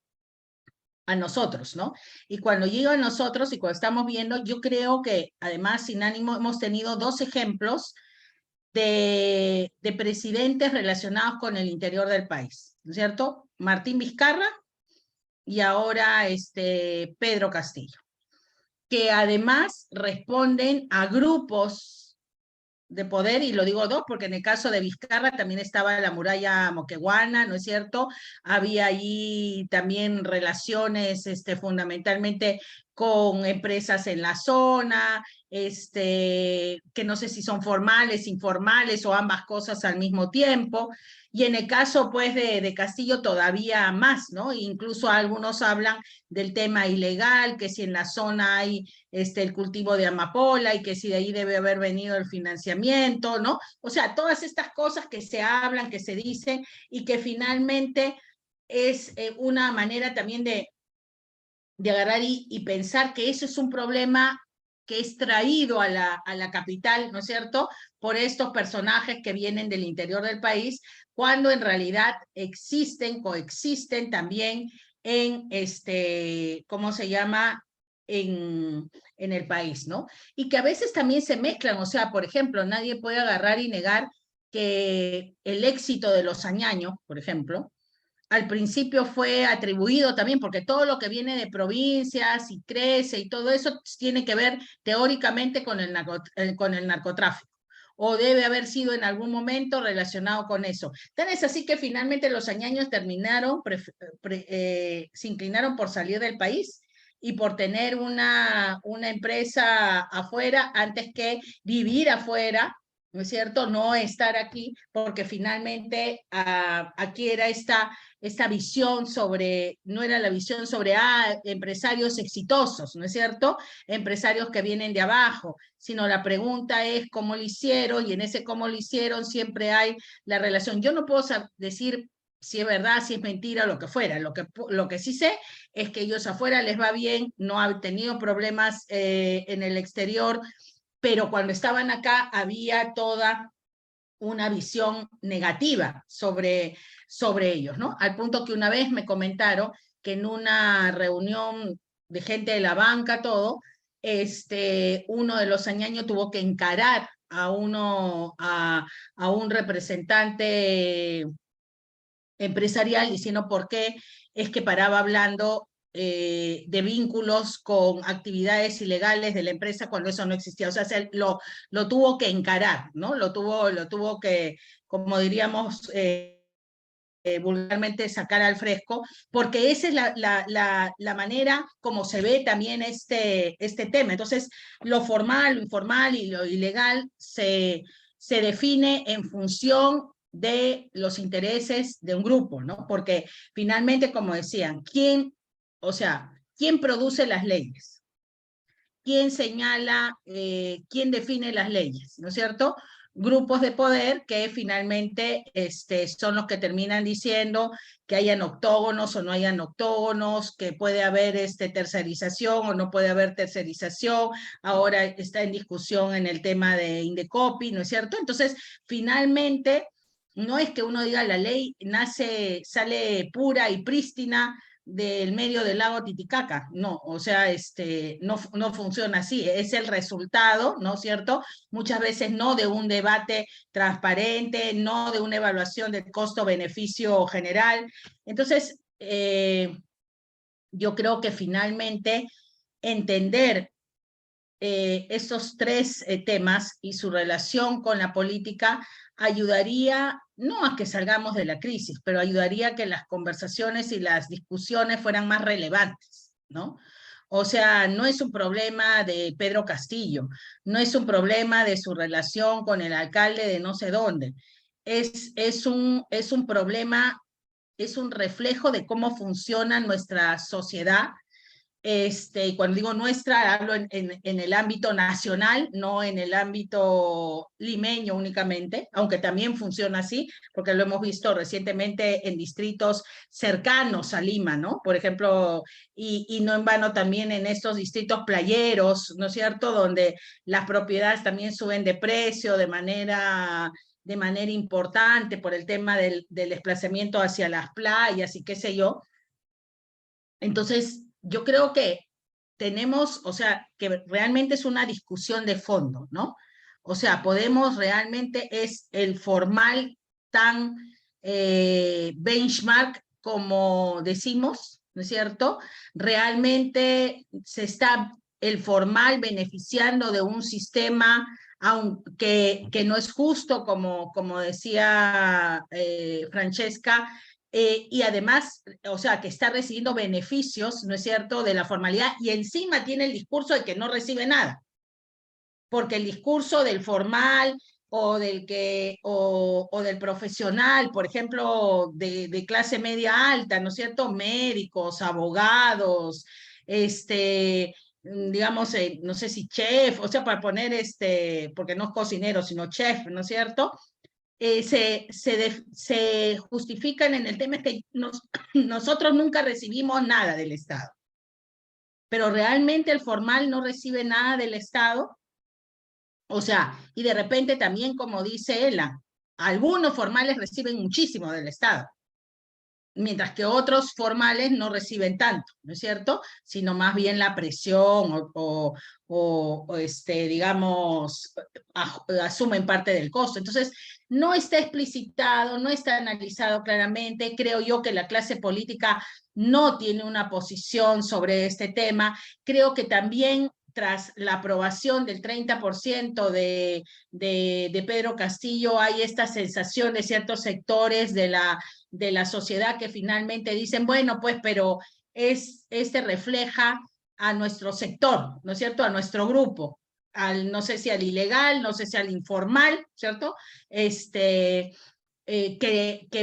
[SPEAKER 3] a nosotros, ¿no? Y cuando llega a nosotros y cuando estamos viendo, yo creo que además sin ánimo hemos tenido dos ejemplos de presidentes relacionados con el interior del país, ¿no es cierto? Martín Vizcarra y ahora Pedro Castillo, que además responden a grupos de poder, y lo digo dos, porque en el caso de Vizcarra también estaba la muralla moqueguana, ¿no es cierto? Había allí también relaciones fundamentalmente con empresas en la zona, que no sé si son formales, informales o ambas cosas al mismo tiempo. Y en el caso, pues, de Castillo todavía más, ¿no? Incluso algunos hablan del tema ilegal, que si en la zona hay el cultivo de amapola y que si de ahí debe haber venido el financiamiento, ¿no? O sea, todas estas cosas que se hablan, que se dicen y que finalmente es una manera también de agarrar y pensar que eso es un problema que es traído a la capital, ¿no es cierto?, por estos personajes que vienen del interior del país, cuando en realidad coexisten también en ¿cómo se llama?, en el país, ¿no? Y que a veces también se mezclan, o sea, por ejemplo, nadie puede agarrar y negar que el éxito de los Añaños, por ejemplo, al principio fue atribuido también, porque todo lo que viene de provincias y crece y todo eso tiene que ver teóricamente con el narcotráfico, o debe haber sido en algún momento relacionado con eso. Tan es así que finalmente los Añaños terminaron, se inclinaron por salir del país y por tener una empresa afuera antes que vivir afuera ¿no es cierto? No estar aquí, porque finalmente aquí era esta visión sobre, no era la visión sobre empresarios exitosos, ¿no es cierto? Empresarios que vienen de abajo, sino la pregunta es cómo lo hicieron, y en ese cómo lo hicieron siempre hay la relación. Yo no puedo decir si es verdad, si es mentira, lo que fuera. Lo que sí sé es que ellos afuera les va bien, no han tenido problemas en el exterior, pero cuando estaban acá había toda una visión negativa sobre ellos, ¿no? Al punto que una vez me comentaron que en una reunión de gente de la banca, todo, uno de los añaños tuvo que encarar a un representante empresarial diciendo por qué es que paraba hablando de vínculos con actividades ilegales de la empresa cuando eso no existía. O sea, lo tuvo que encarar, ¿no? Lo tuvo que, como diríamos vulgarmente, sacar al fresco, porque esa es la manera como se ve también este tema. Entonces, lo formal, lo informal y lo ilegal se define en función de los intereses de un grupo, ¿no? Porque finalmente, como decían, ¿quién produce las leyes? ¿Quién señala, quién define las leyes? ¿No es cierto? Grupos de poder que finalmente son los que terminan diciendo que hayan octógonos o no hayan octógonos, que puede haber tercerización o no puede haber tercerización. Ahora está en discusión en el tema de Indecopi, ¿no es cierto? Entonces, finalmente, no es que uno diga la ley sale pura y prístina del medio del lago Titicaca, no, o sea, no funciona así, es el resultado, ¿no es cierto? Muchas veces no de un debate transparente, no de una evaluación de costo-beneficio general. Entonces, yo creo que finalmente entender estos tres temas y su relación con la política ayudaría, no a que salgamos de la crisis, pero ayudaría a que las conversaciones y las discusiones fueran más relevantes, ¿no? O sea, no es un problema de Pedro Castillo, no es un problema de su relación con el alcalde de no sé dónde, es un problema, es un reflejo de cómo funciona nuestra sociedad. Y cuando digo nuestra, hablo en el ámbito nacional, no en el ámbito limeño únicamente, aunque también funciona así, porque lo hemos visto recientemente en distritos cercanos a Lima, ¿no? Por ejemplo, y no en vano también en estos distritos playeros, ¿no es cierto?, donde las propiedades también suben de precio de manera importante por el tema del desplazamiento hacia las playas y qué sé yo. Entonces, yo creo que tenemos, o sea, que realmente es una discusión de fondo, ¿no? O sea, podemos realmente, es el formal tan benchmark como decimos, ¿no es cierto? Realmente se está el formal beneficiando de un sistema aunque no es justo, como decía Francesca, y además, o sea, que está recibiendo beneficios, ¿no es cierto?, de la formalidad, y encima tiene el discurso de que no recibe nada, porque el discurso del formal o del profesional, por ejemplo, de clase media alta, ¿no es cierto?, médicos, abogados, digamos, no sé si chef, o sea, para poner porque no es cocinero, sino chef, ¿no es cierto?, se justifican en el tema es que nosotros nunca recibimos nada del Estado. Pero realmente el formal no recibe nada del Estado. O sea, y de repente también, como dice Ela, algunos formales reciben muchísimo del Estado, mientras que otros formales no reciben tanto, ¿no es cierto? Sino más bien la presión digamos, asumen parte del costo. Entonces, no está explicitado, no está analizado claramente. Creo yo que la clase política no tiene una posición sobre este tema. Creo que también tras la aprobación del 30% de Pedro Castillo, hay esta sensación de ciertos sectores de la sociedad que finalmente dicen, bueno, pues, pero refleja a nuestro sector, ¿no es cierto?, a nuestro grupo, no sé si al ilegal, no sé si al informal, ¿cierto? Que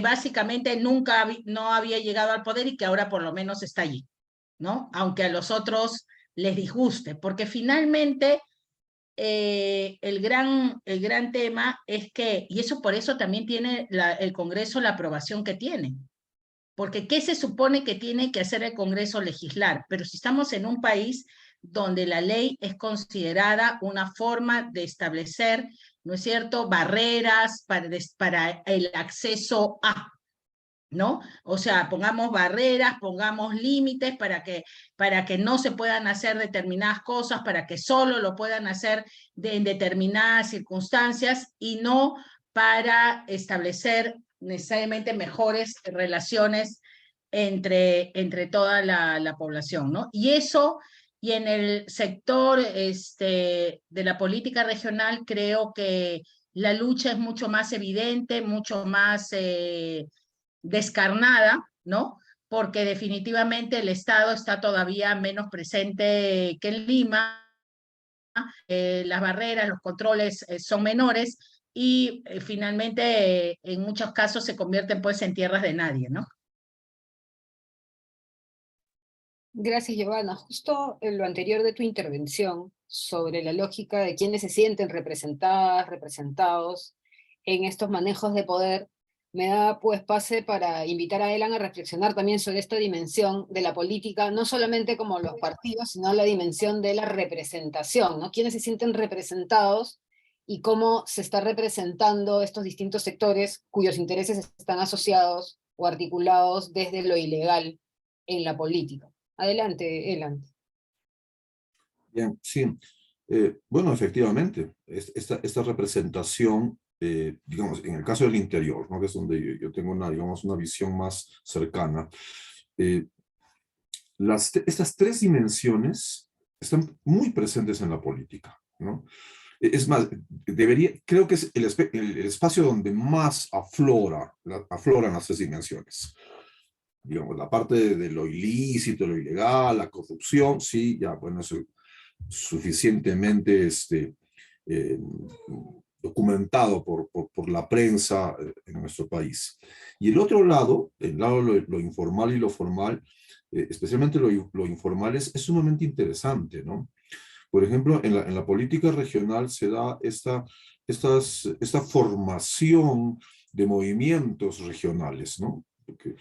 [SPEAKER 3] básicamente nunca no había llegado al poder y que ahora por lo menos está allí, ¿no? Aunque a los otros les disguste, porque finalmente el gran tema es que, y eso por eso también tiene el Congreso la aprobación que tiene, porque ¿qué se supone que tiene que hacer el Congreso? Legislar, pero si estamos en un país donde la ley es considerada una forma de establecer, ¿no es cierto?, barreras para el acceso a, ¿no? O sea, pongamos barreras, pongamos límites para que no se puedan hacer determinadas cosas, para que solo lo puedan hacer en determinadas circunstancias y no para establecer necesariamente mejores relaciones entre toda la población, ¿no? Y eso, y en el sector de la política regional, creo que la lucha es mucho más evidente, mucho más descarnada, ¿no? Porque definitivamente el Estado está todavía menos presente que en Lima, las barreras, los controles son menores y finalmente en muchos casos se convierten pues en tierras de nadie, ¿no?
[SPEAKER 1] Gracias, Giovanna. Justo en lo anterior de tu intervención sobre la lógica de quienes se sienten representadas, representados en estos manejos de poder, me da pues pase para invitar a Elan a reflexionar también sobre esta dimensión de la política, no solamente como los partidos, sino la dimensión de la representación, ¿no? Quienes se sienten representados y cómo se está representando estos distintos sectores cuyos intereses están asociados o articulados desde lo ilegal en la política. Adelante, Elan.
[SPEAKER 4] Bien, sí. Bueno, efectivamente, esta representación, digamos, en el caso del interior, ¿no? Que es donde yo tengo digamos, una visión más cercana, estas tres dimensiones están muy presentes en la política, ¿no? Es más, creo que es el espacio donde más afloran las tres dimensiones. Digamos, la parte de lo ilícito, lo ilegal, la corrupción, sí, ya, bueno, eso suficientemente documentado por la prensa en nuestro país. Y el otro lado, el lado de lo informal y lo formal, especialmente lo informal, es sumamente interesante, ¿no? Por ejemplo, en la política regional se da esta formación de movimientos regionales, ¿no? Porque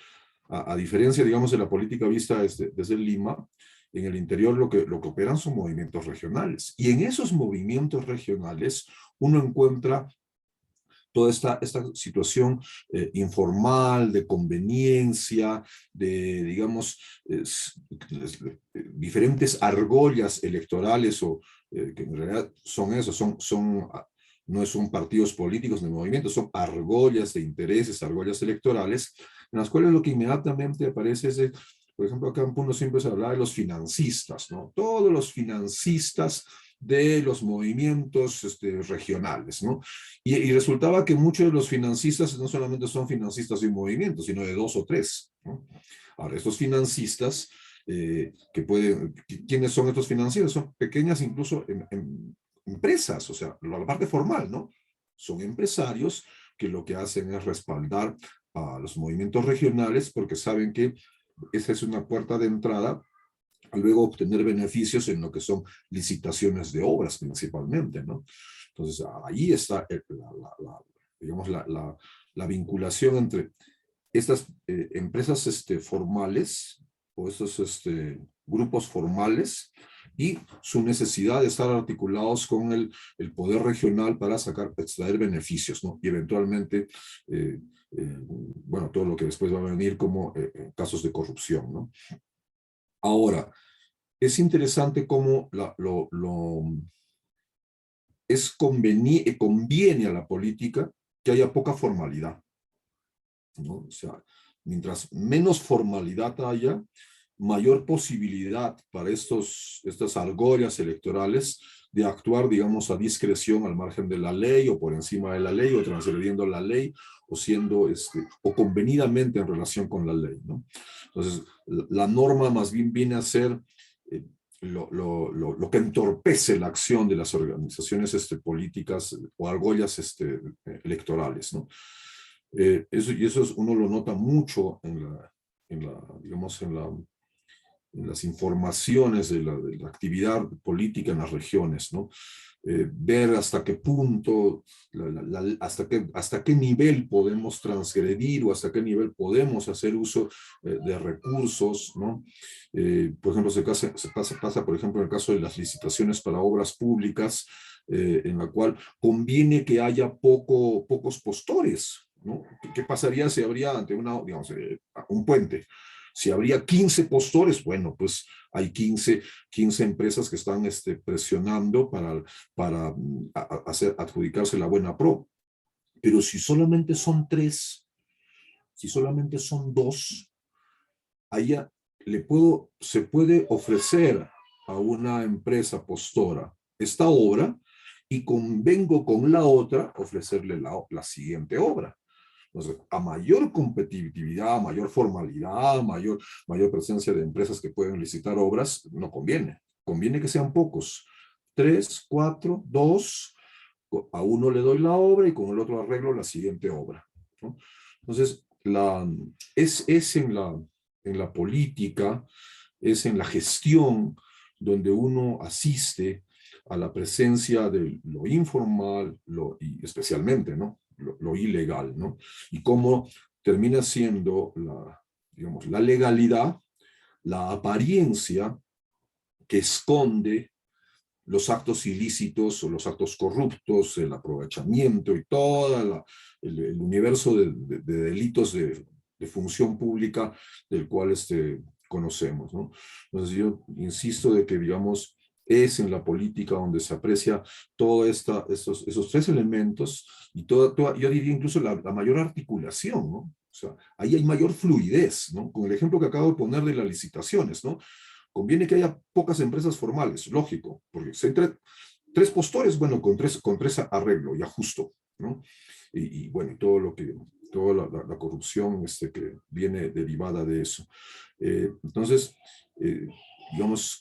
[SPEAKER 4] a diferencia, digamos, de la política vista desde Lima, en el interior lo que operan son movimientos regionales. Y en esos movimientos regionales uno encuentra toda esta situación informal, de conveniencia, de, digamos, diferentes argollas electorales, que en realidad son eso, no son partidos políticos ni movimientos, son argollas de intereses, argollas electorales, en las cuales lo que inmediatamente aparece es, por ejemplo, acá en Puno siempre se habla de los financistas, ¿no? Todos los financistas de los movimientos regionales, ¿no? Y resultaba que muchos de los financistas no solamente son financistas de un movimiento, sino de dos o tres, ¿no? Ahora, estos financistas, ¿quiénes son estos financieros? Son pequeñas incluso empresas, o sea, la parte formal, ¿no? Son empresarios que lo que hacen es respaldar a los movimientos regionales porque saben que esa es una puerta de entrada a luego obtener beneficios en lo que son licitaciones de obras principalmente, ¿no? Entonces, ahí está, digamos, la vinculación entre estas empresas formales o estos grupos formales y su necesidad de estar articulados con el poder regional para extraer beneficios, ¿no? Y eventualmente, bueno, todo lo que después va a venir como casos de corrupción, ¿no? Ahora, es interesante cómo conviene a la política que haya poca formalidad, ¿no? O sea, mientras menos formalidad haya, mayor posibilidad para estas argollas electorales de actuar, digamos, a discreción al margen de la ley o por encima de la ley o transgrediendo la ley o siendo, o convenidamente en relación con la ley, ¿no? Entonces, la norma más bien viene a ser lo que entorpece la acción de las organizaciones políticas o argollas electorales, ¿no? Eso uno lo nota mucho digamos, en las informaciones de la actividad política en las regiones, ¿no? Ver hasta qué punto, hasta qué nivel podemos transgredir o hasta qué nivel podemos hacer uso de recursos, ¿no? Por ejemplo, se pasa, por ejemplo, en el caso de las licitaciones para obras públicas, en la cual conviene que haya pocos postores, ¿no? ¿Qué pasaría si habría ante digamos, un puente? Si habría 15 postores, bueno, pues hay 15 empresas que están presionando para adjudicarse la buena pro. Pero si solamente son 3, si solamente son 2, allá se puede ofrecer a una empresa postora esta obra y convengo con la otra ofrecerle la siguiente obra. Entonces, a mayor competitividad, mayor formalidad, mayor presencia de empresas que pueden licitar obras, no conviene. Conviene que sean pocos. 3, 4, 2, a uno le doy la obra y con el otro arreglo la siguiente obra, ¿no? Entonces, es en la política, es en la gestión donde uno asiste a la presencia de lo informal, y especialmente, ¿no?, lo ilegal, ¿no? Y cómo termina siendo digamos, la legalidad, la apariencia que esconde los actos ilícitos o los actos corruptos, el aprovechamiento y todo el universo de delitos de función pública del cual conocemos, ¿no? Entonces yo insisto de que, digamos, es en la política donde se aprecia todos esos 3 elementos y yo diría incluso la mayor articulación, ¿no? O sea, ahí hay mayor fluidez, ¿no? Con el ejemplo que acabo de poner de las licitaciones, ¿no? Conviene que haya pocas empresas formales, lógico, porque si hay 3 postores, bueno, con tres arreglo y ajusto, ¿no? Y bueno, toda la corrupción que viene derivada de eso. Entonces, digamos,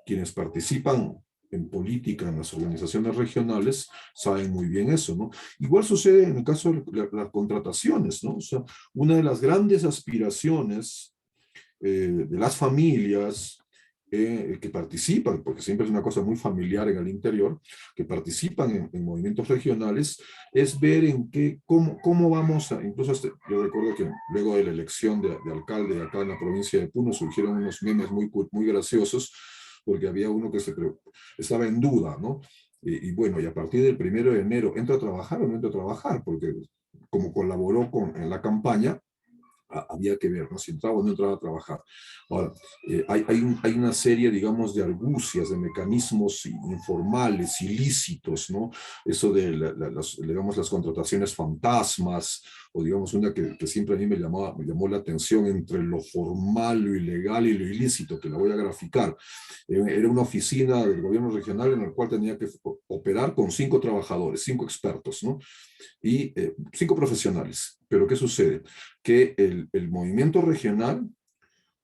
[SPEAKER 4] quienes participan en política en las organizaciones regionales saben muy bien eso, ¿no? Igual sucede en el caso de las contrataciones, ¿no? O sea, una de las grandes aspiraciones de las familias que participan, porque siempre es una cosa muy familiar en el interior, que participan en movimientos regionales, es ver cómo vamos a, incluso yo recuerdo que luego de la elección de alcalde acá en la provincia de Puno surgieron unos memes muy graciosos, porque había uno que estaba en duda, ¿no? Y bueno, y a partir del 1 de enero, ¿entra a trabajar o no entra a trabajar? Porque como colaboró en la campaña, había que ver, ¿no?, si entraba o no entraba a trabajar. Ahora, hay una serie, digamos, de argucias, de mecanismos informales, ilícitos, ¿no? Eso de digamos, las contrataciones fantasmas, o digamos una que siempre a mí me llamó la atención entre lo formal, lo ilegal y lo ilícito, que la voy a graficar. Era una oficina del gobierno regional en la cual tenía que operar con 5 trabajadores, 5 expertos, ¿no? Y 5 profesionales. Pero ¿qué sucede? Que el movimiento regional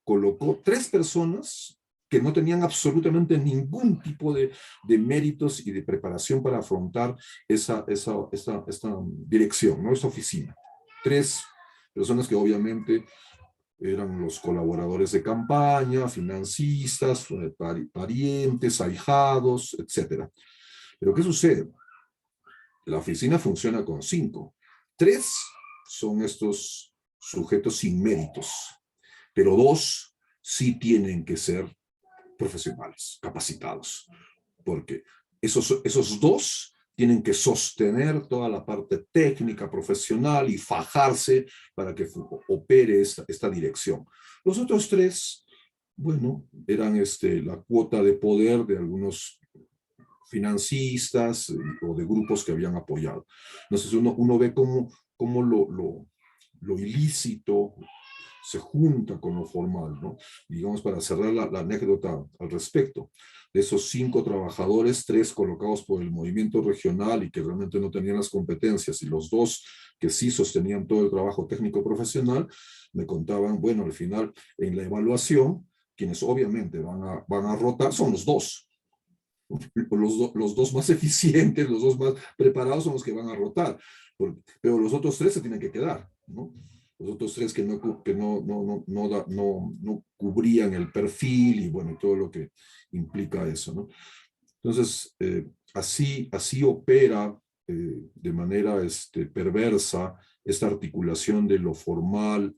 [SPEAKER 4] colocó 3 personas que no tenían absolutamente ningún tipo de méritos y de preparación para afrontar esta dirección, ¿no?, esta oficina. 3 personas que obviamente eran los colaboradores de campaña, financistas, parientes, ahijados, etc. Pero ¿qué sucede? La oficina funciona con 5. 3 son estos sujetos sin méritos, pero 2 sí tienen que ser profesionales, capacitados, porque esos 2 tienen que sostener toda la parte técnica, profesional y fajarse para que opere esta dirección. Los otros 3, bueno, eran la cuota de poder de algunos financistas o de grupos que habían apoyado. Entonces uno ve cómo lo ilícito se junta con lo formal, ¿no? Digamos, para cerrar la anécdota al respecto, de esos 5 trabajadores, 3 colocados por el movimiento regional y que realmente no tenían las competencias, y los 2 que sí sostenían todo el trabajo técnico profesional, me contaban, bueno, al final, en la evaluación, quienes obviamente van a rotar son los dos. Los dos más eficientes, los dos más preparados son los que van a rotar, pero los otros tres se tienen que quedar, ¿no? Los otros tres que no cubrían el perfil y bueno, todo lo que implica eso, ¿no? Entonces, así opera de manera perversa esta articulación de lo formal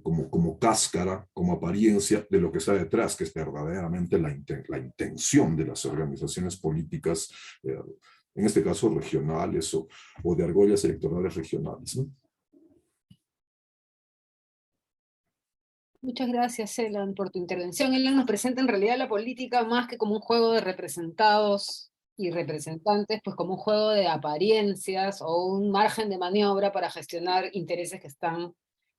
[SPEAKER 4] como cáscara, como apariencia de lo que está detrás, que es verdaderamente la intención de las organizaciones políticas, en este caso regionales o de argollas electorales regionales, ¿no?
[SPEAKER 1] Muchas gracias, Elan, por tu intervención. Elan nos presenta en realidad la política más que como un juego de representados y representantes, pues como un juego de apariencias o un margen de maniobra para gestionar intereses que están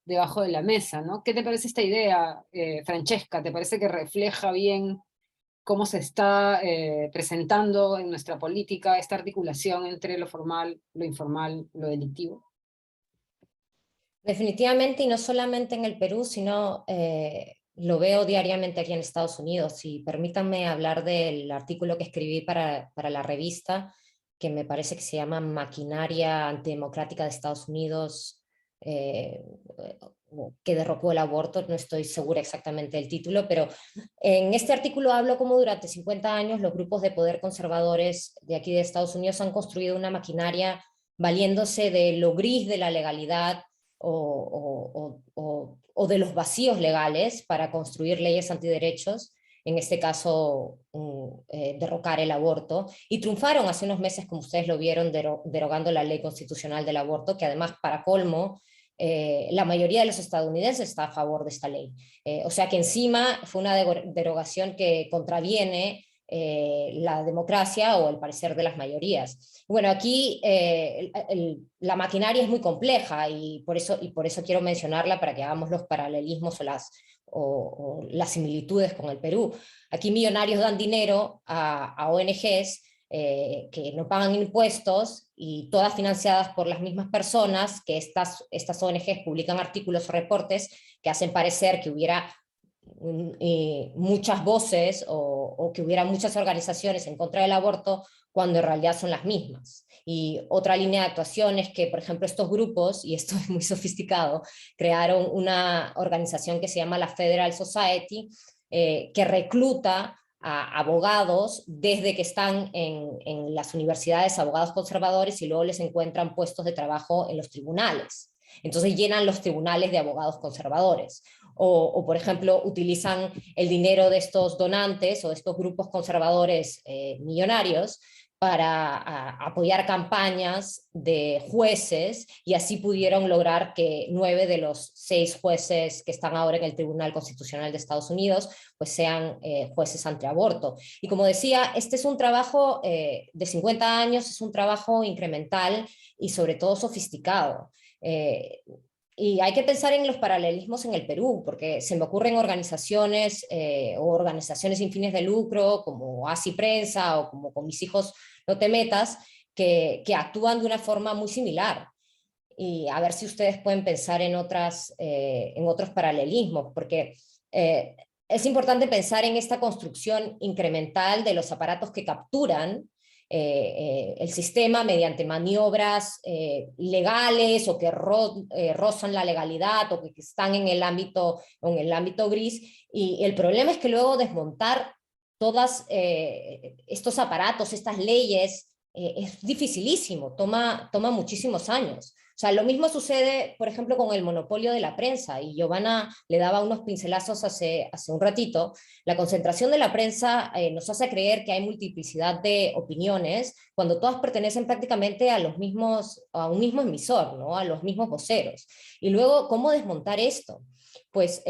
[SPEAKER 1] debajo de la mesa, ¿no? ¿Qué te parece esta idea, Francesca? ¿Te parece que refleja bien cómo se está presentando en nuestra política esta articulación entre lo formal, lo informal, lo delictivo?
[SPEAKER 5] Definitivamente, y no solamente en el Perú, sino lo veo diariamente aquí en Estados Unidos. Y permítanme hablar del artículo que escribí para la revista, que me parece que se llama Maquinaria Antidemocrática de Estados Unidos, que derrocó el aborto. No estoy segura exactamente del título, pero en este artículo hablo cómo durante 50 años los grupos de poder conservadores de aquí de Estados Unidos han construido una maquinaria valiéndose de lo gris de la legalidad o de los vacíos legales para construir leyes antiderechos, en este caso derrocar el aborto, y triunfaron hace unos meses, como ustedes lo vieron, derogando la ley constitucional del aborto, que además, para colmo, la mayoría de los estadounidenses está a favor de esta ley. O sea que encima fue una derogación que contraviene la democracia o el parecer de las mayorías. Bueno, aquí la maquinaria es muy compleja y por eso quiero mencionarla para que hagamos los paralelismos o las similitudes con el Perú. Aquí millonarios dan dinero a ONGs que no pagan impuestos y todas financiadas por las mismas personas, que estas ONGs publican artículos o reportes que hacen parecer que hubiera muchas voces o que hubiera muchas organizaciones en contra del aborto, cuando en realidad son las mismas. Y otra línea de actuación es que, por ejemplo, estos grupos, y esto es muy sofisticado, crearon una organización que se llama la Federal Society, que recluta a abogados desde que están en las universidades, abogados conservadores, y luego les encuentran puestos de trabajo en los tribunales. Entonces llenan los tribunales de abogados conservadores. O por ejemplo, utilizan el dinero de estos donantes o de estos grupos conservadores millonarios para apoyar campañas de jueces, y así pudieron lograr que 9 de los 6 jueces que están ahora en el Tribunal Constitucional de Estados Unidos pues sean jueces antiaborto. Y como decía, este es un trabajo de 50 años, es un trabajo incremental y sobre todo sofisticado. Y hay que pensar en los paralelismos en el Perú, porque se me ocurren organizaciones o organizaciones sin fines de lucro, como Así Prensa o como Con Mis Hijos No Te Metas, que actúan de una forma muy similar. Y a ver si ustedes pueden pensar en otros paralelismos, porque es importante pensar en esta construcción incremental de los aparatos que capturan el sistema mediante maniobras legales o que rozan la legalidad o que están en el ámbito gris. Y el problema es que luego desmontar todos estos aparatos, estas leyes, es dificilísimo, toma muchísimos años. O sea, lo mismo sucede, por ejemplo, con el monopolio de la prensa, y Giovanna le daba unos pincelazos hace un ratito. La concentración de la prensa nos hace creer que hay multiplicidad de opiniones cuando todas pertenecen prácticamente a un mismo emisor, ¿no? A los mismos voceros. Y luego, ¿cómo desmontar esto? Pues,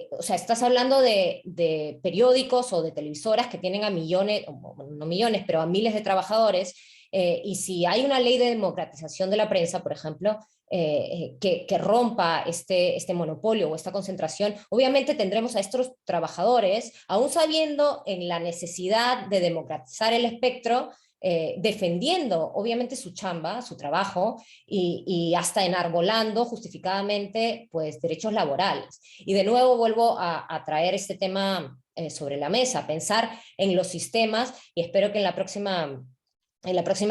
[SPEAKER 5] o sea, estás hablando de periódicos o de televisoras que tienen a millones, no millones, pero a miles de trabajadores, y si hay una ley de democratización de la prensa, por ejemplo, que rompa este monopolio o esta concentración, obviamente tendremos a estos trabajadores, aún sabiendo en la necesidad de democratizar el espectro, defendiendo obviamente su chamba, su trabajo, y hasta enarbolando justificadamente pues derechos laborales. Y de nuevo vuelvo a traer este tema sobre la mesa, pensar en los sistemas, y espero que en la próxima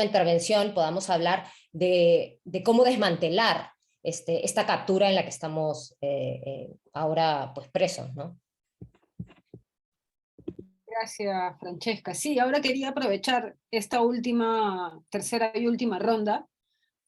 [SPEAKER 5] intervención podamos hablar de cómo desmantelar esta captura en la que estamos ahora pues presos, ¿no?
[SPEAKER 1] Gracias, Francesca. Sí, ahora quería aprovechar esta tercera y última ronda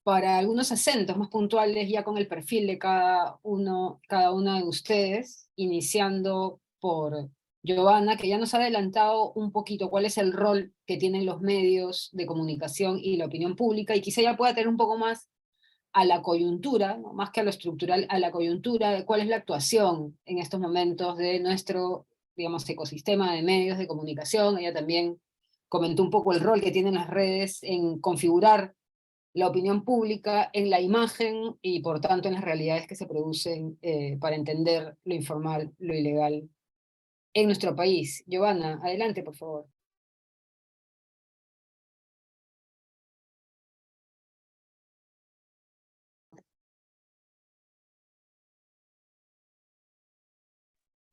[SPEAKER 1] para algunos acentos más puntuales ya con el perfil de cada una de ustedes, iniciando por Giovanna, que ya nos ha adelantado un poquito cuál es el rol que tienen los medios de comunicación y la opinión pública, y quizá ya pueda tener un poco más a la coyuntura, ¿no? Más que a lo estructural, a la coyuntura de cuál es la actuación en estos momentos de nuestro, digamos, ecosistema de medios de comunicación. Ella también comentó un poco el rol que tienen las redes en configurar la opinión pública, en la imagen y por tanto en las realidades que se producen para entender lo informal, lo ilegal en nuestro país. Giovanna, adelante, por favor.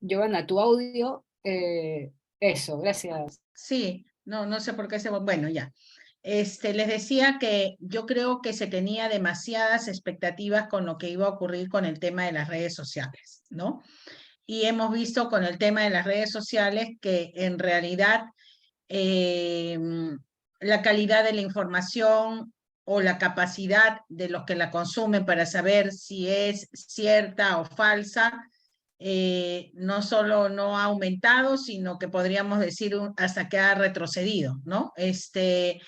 [SPEAKER 1] Giovanna, tu audio, eso, gracias.
[SPEAKER 3] Sí, no sé por qué bueno, ya. Les decía que yo creo que se tenía demasiadas expectativas con lo que iba a ocurrir con el tema de las redes sociales, ¿no? Y hemos visto con el tema de las redes sociales que en realidad la calidad de la información o la capacidad de los que la consumen para saber si es cierta o falsa, no solo no ha aumentado, sino que podríamos decir hasta que ha retrocedido, ¿no? Este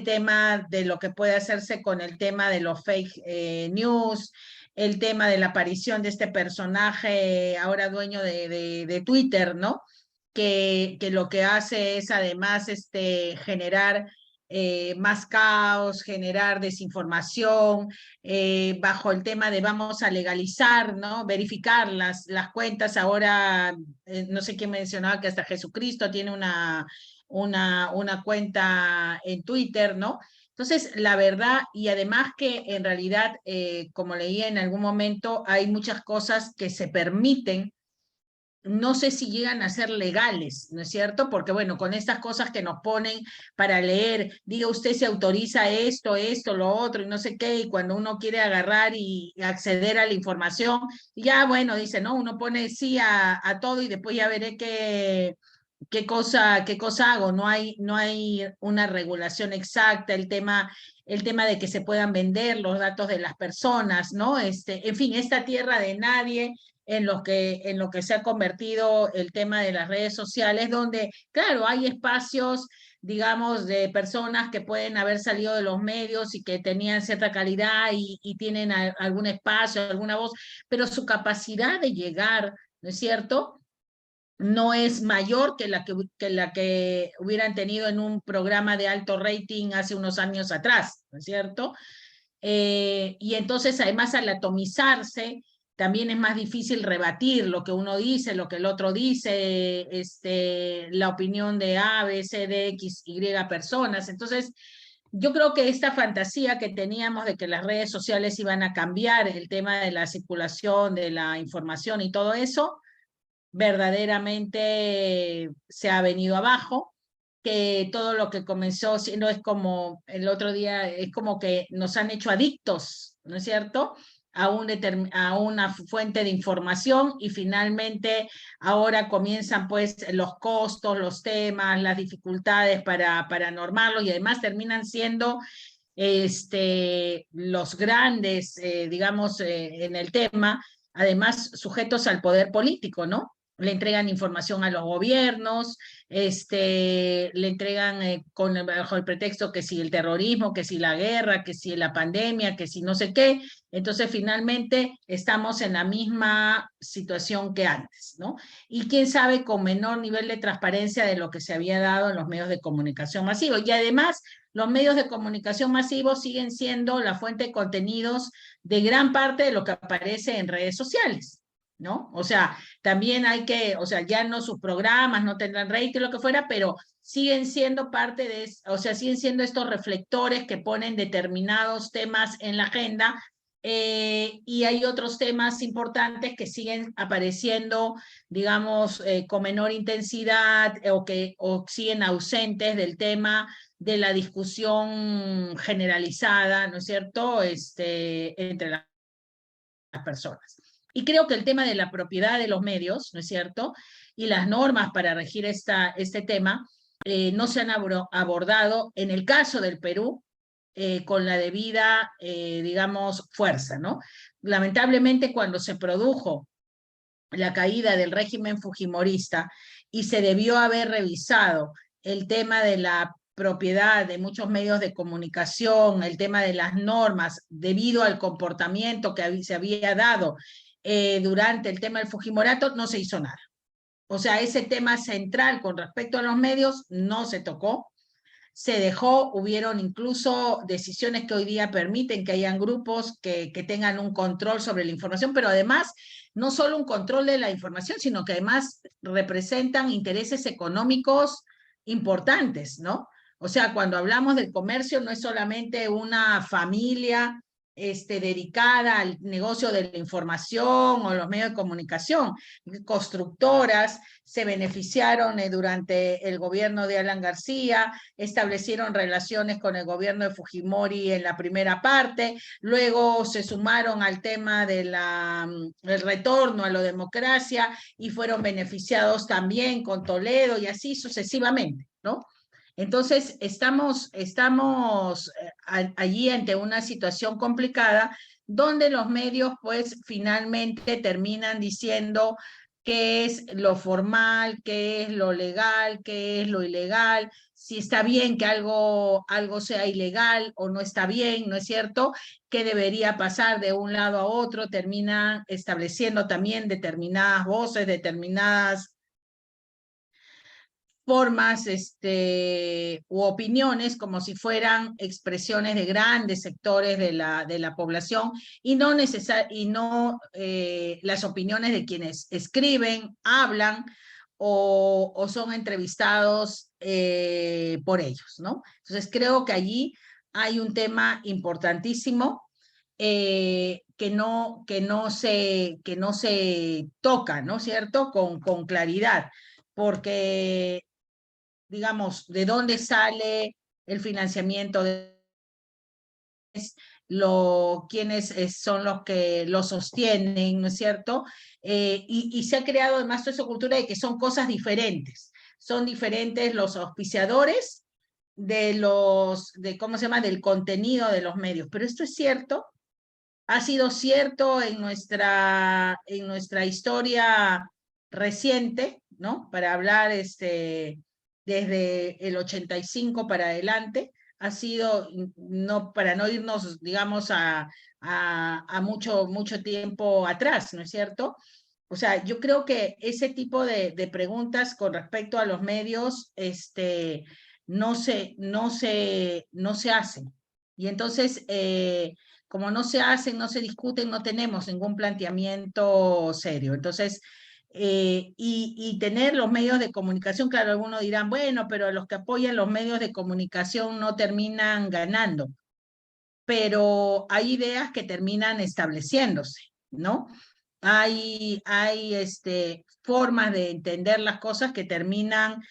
[SPEAKER 3] tema de lo que puede hacerse con el tema de los fake news, el tema de la aparición de este personaje ahora dueño de Twitter, ¿no? Que lo que hace es además generar más caos, generar desinformación, bajo el tema de vamos a legalizar, ¿no? Verificar las cuentas. Ahora, no sé quién mencionaba que hasta Jesucristo tiene una cuenta en Twitter, ¿no? Entonces, la verdad, y además que en realidad, como leía en algún momento, hay muchas cosas que se permiten, no sé si llegan a ser legales, ¿no es cierto? Porque bueno, con estas cosas que nos ponen para leer, diga usted si autoriza esto, lo otro y no sé qué, y cuando uno quiere agarrar y acceder a la información, ya bueno, dice, no, uno pone sí a todo y después ya veré qué cosa hago. No hay una regulación exacta, el tema de que se puedan vender los datos de las personas, ¿no? En fin, esta tierra de nadie en lo que se ha convertido el tema de las redes sociales, donde, claro, hay espacios, digamos, de personas que pueden haber salido de los medios y que tenían cierta calidad y tienen algún espacio, alguna voz, pero su capacidad de llegar, ¿no es cierto?, no es mayor que la que hubieran tenido en un programa de alto rating hace unos años atrás, ¿no es cierto? Y entonces, además, al atomizarse, también es más difícil rebatir lo que uno dice, lo que el otro dice, la opinión de A, B, C, D, X, Y personas. Entonces, yo creo que esta fantasía que teníamos de que las redes sociales iban a cambiar el tema de la circulación, de la información y todo eso, verdaderamente se ha venido abajo, que todo lo que comenzó siendo es como el otro día, es como que nos han hecho adictos, ¿no es cierto?, a una fuente de información, y finalmente ahora comienzan pues los costos, los temas, las dificultades para normarlo, y además terminan siendo los grandes, digamos, en el tema, además sujetos al poder político, ¿no? Le entregan información a los gobiernos, le entregan bajo el pretexto que si el terrorismo, que si la guerra, que si la pandemia, que si no sé qué. Entonces, finalmente, estamos en la misma situación que antes, ¿no? Y quién sabe, con menor nivel de transparencia de lo que se había dado en los medios de comunicación masivos. Y además, los medios de comunicación masivos siguen siendo la fuente de contenidos de gran parte de lo que aparece en redes sociales, ¿no? O sea, también hay que, o sea, ya no sus programas no tendrán rating, lo que fuera, pero siguen siendo parte de, o sea, siguen siendo estos reflectores que ponen determinados temas en la agenda, y hay otros temas importantes que siguen apareciendo, digamos, con menor intensidad, o siguen ausentes del tema de la discusión generalizada, ¿no es cierto?, entre las personas. Y creo que el tema de la propiedad de los medios, ¿no es cierto?, y las normas para regir este tema no se han abordado, en el caso del Perú, con la debida, digamos, fuerza, ¿no? Lamentablemente, cuando se produjo la caída del régimen fujimorista y se debió haber revisado el tema de la propiedad de muchos medios de comunicación, el tema de las normas, debido al comportamiento que se había dado durante el tema del Fujimorato, no se hizo nada. O sea, ese tema central con respecto a los medios no se tocó, se dejó, hubieron incluso decisiones que hoy día permiten que hayan grupos que tengan un control sobre la información, pero además no solo un control de la información, sino que además representan intereses económicos importantes, ¿no? O sea, cuando hablamos del comercio no es solamente una familia dedicada al negocio de la información o los medios de comunicación. Constructoras se beneficiaron durante el gobierno de Alan García, establecieron relaciones con el gobierno de Fujimori en la primera parte, luego se sumaron al tema del retorno a la democracia y fueron beneficiados también con Toledo y así sucesivamente, ¿no? Entonces, estamos allí ante una situación complicada donde los medios, pues, finalmente terminan diciendo qué es lo formal, qué es lo legal, qué es lo ilegal, si está bien que algo sea ilegal o no está bien, ¿no es cierto? ¿Qué debería pasar de un lado a otro? Terminan estableciendo también determinadas voces, determinadas formas u opiniones como si fueran expresiones de grandes sectores de la población y no, las opiniones de quienes escriben, hablan o son entrevistados por ellos, ¿no? Entonces creo que allí hay un tema importantísimo que no se toca, ¿no es cierto?, con claridad, porque digamos, de dónde sale el financiamiento quiénes son los que lo sostienen, ¿no es cierto? Y se ha creado además toda esa cultura de que son cosas diferentes. Son diferentes los auspiciadores ¿cómo se llama?, del contenido de los medios. Pero esto es cierto, ha sido cierto en nuestra historia reciente, ¿no? Para hablar desde el 85 para adelante, ha sido, no, para no irnos, digamos, a mucho tiempo atrás, ¿no es cierto? O sea, yo creo que ese tipo de preguntas con respecto a los medios no se hacen. Y entonces, como no se hacen, no se discuten, no tenemos ningún planteamiento serio. Entonces, y tener los medios de comunicación, claro, algunos dirán, bueno, pero los que apoyan los medios de comunicación no terminan ganando, pero hay ideas que terminan estableciéndose, ¿no? Hay formas de entender las cosas que terminan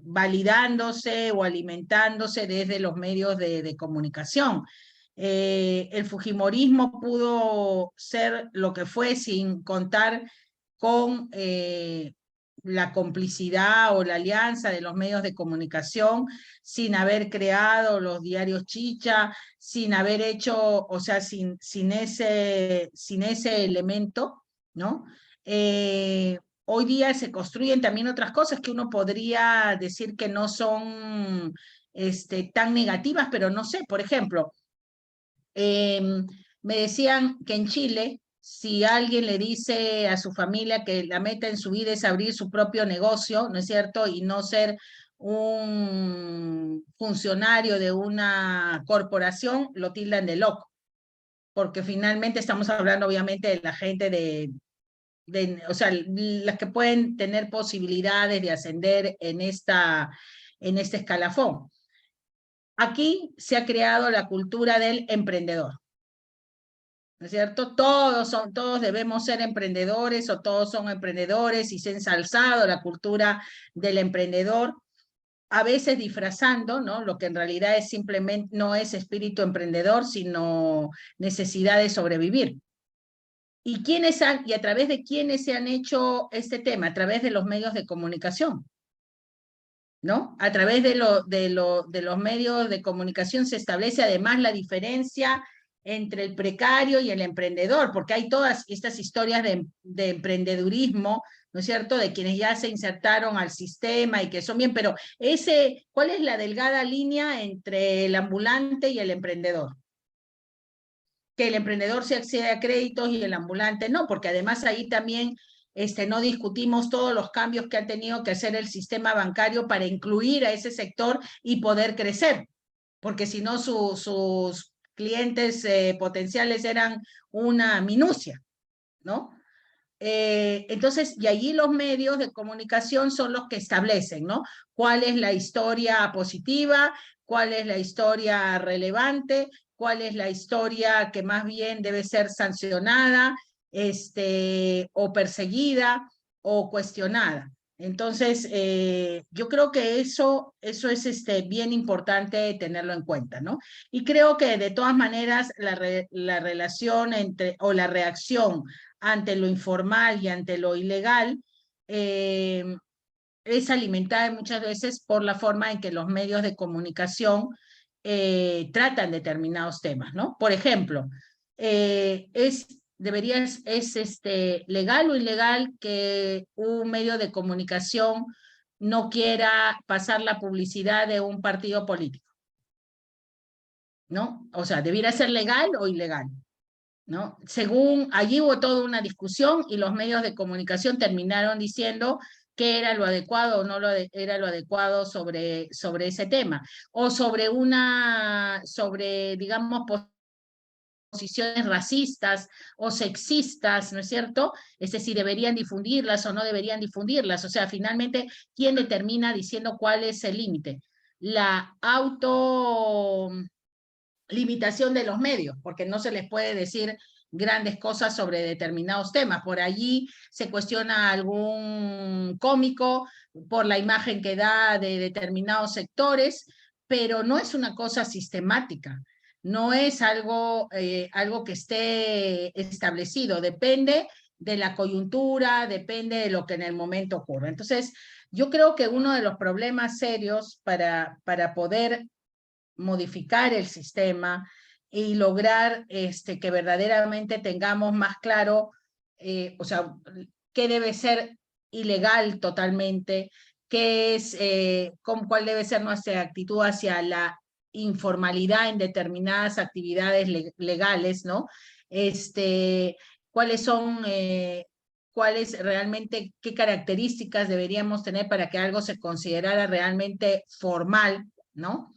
[SPEAKER 3] validándose o alimentándose desde los medios de comunicación. El fujimorismo pudo ser lo que fue sin contar con la complicidad o la alianza de los medios de comunicación, sin haber creado los diarios Chicha, sin haber hecho, o sea, sin ese elemento, ¿no? Hoy día se construyen también otras cosas que uno podría decir que no son tan negativas, pero no sé, por ejemplo, me decían que en Chile, si alguien le dice a su familia que la meta en su vida es abrir su propio negocio, ¿no es cierto?, y no ser un funcionario de una corporación, lo tildan de loco. porque finalmente estamos hablando obviamente de la gente o sea, las que pueden tener posibilidades de ascender en este escalafón. Aquí se ha creado la cultura del emprendedor, ¿no es cierto? Todos debemos ser emprendedores o todos son emprendedores y se ha ensalzado la cultura del emprendedor, a veces disfrazando, ¿no? Lo que en realidad es simplemente, no es espíritu emprendedor, sino necesidad de sobrevivir. ¿Y a través de quiénes se han hecho este tema? A través de los medios de comunicación, ¿no? A través de los medios de comunicación se establece además la diferencia entre el precario y el emprendedor, porque hay todas estas historias de emprendedurismo, ¿no es cierto?, de quienes ya se insertaron al sistema y que son bien, pero ¿cuál es la delgada línea entre el ambulante y el emprendedor? Que el emprendedor se accede a créditos y el ambulante no, porque además ahí también no discutimos todos los cambios que ha tenido que hacer el sistema bancario para incluir a ese sector y poder crecer, porque si no sus clientes potenciales eran una minucia, ¿no? Entonces, y allí los medios de comunicación son los que establecen, ¿no? ¿Cuál es la historia positiva? ¿Cuál es la historia relevante? ¿Cuál es la historia que más bien debe ser sancionada, o perseguida, o cuestionada? Entonces, yo creo que eso es bien importante tenerlo en cuenta, ¿no? Y creo que de todas maneras la relación o la reacción ante lo informal y ante lo ilegal, es alimentada muchas veces por la forma en que los medios de comunicación tratan determinados temas, ¿no? Por ejemplo, ¿es legal o ilegal que un medio de comunicación no quiera pasar la publicidad de un partido político? ¿No? O sea, ¿debiera ser legal o ilegal? ¿No? Allí hubo toda una discusión y los medios de comunicación terminaron diciendo qué era lo adecuado o no era lo adecuado sobre ese tema, o digamos, posiciones racistas o sexistas, ¿no es cierto? Es decir, ¿deberían difundirlas o no deberían difundirlas? O sea, finalmente, ¿quién determina diciendo cuál es el límite? La limitación de los medios, porque no se les puede decir grandes cosas sobre determinados temas. Por allí se cuestiona a algún cómico por la imagen que da de determinados sectores, pero no es una cosa sistemática, no es algo que esté establecido, depende de la coyuntura, depende de lo que en el momento ocurre. Entonces, yo creo que uno de los problemas serios para poder modificar el sistema y lograr que verdaderamente tengamos más claro, o sea, qué debe ser ilegal totalmente, cuál debe ser nuestra actitud hacia la informalidad en determinadas actividades legales, ¿no? Cuáles realmente, qué características deberíamos tener para que algo se considerara realmente formal, ¿no?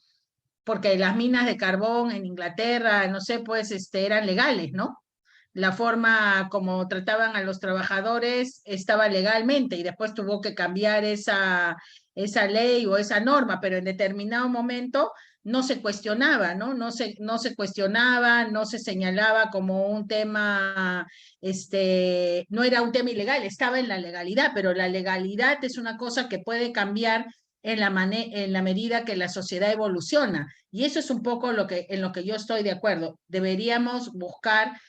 [SPEAKER 3] Porque las minas de carbón en Inglaterra, no sé, pues eran legales, ¿no? La forma como trataban a los trabajadores estaba legalmente y después tuvo que cambiar esa ley o esa norma, pero en determinado momento no se cuestionaba, ¿no? No se cuestionaba, no se señalaba como un tema, no era un tema ilegal, estaba en la legalidad, pero la legalidad es una cosa que puede cambiar en la medida que la sociedad evoluciona. Y eso es un poco en lo que yo estoy de acuerdo. Deberíamos buscar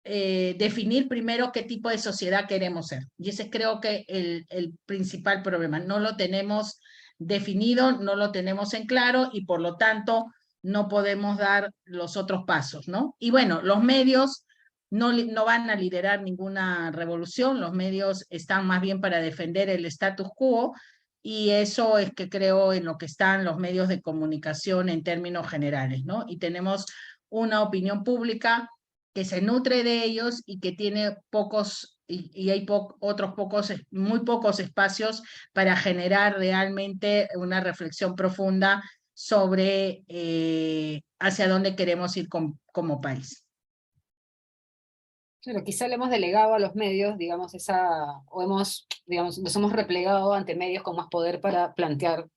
[SPEAKER 3] definir primero qué tipo de sociedad queremos ser. Y ese creo que el principal problema. No lo tenemos definido, no lo tenemos en claro y por lo tanto no podemos dar los otros pasos, ¿no? Y bueno, los medios no van a liderar ninguna revolución, los medios están más bien para defender el status quo y eso es que creo en lo que están los medios de comunicación en términos generales, ¿no? Y tenemos una opinión pública que se nutre de ellos y que tiene pocos, y hay muy pocos espacios para generar realmente una reflexión profunda sobre hacia dónde queremos ir como país.
[SPEAKER 1] Claro, quizá le hemos delegado a los medios, digamos, o digamos, nos hemos replegado ante medios con más poder para plantear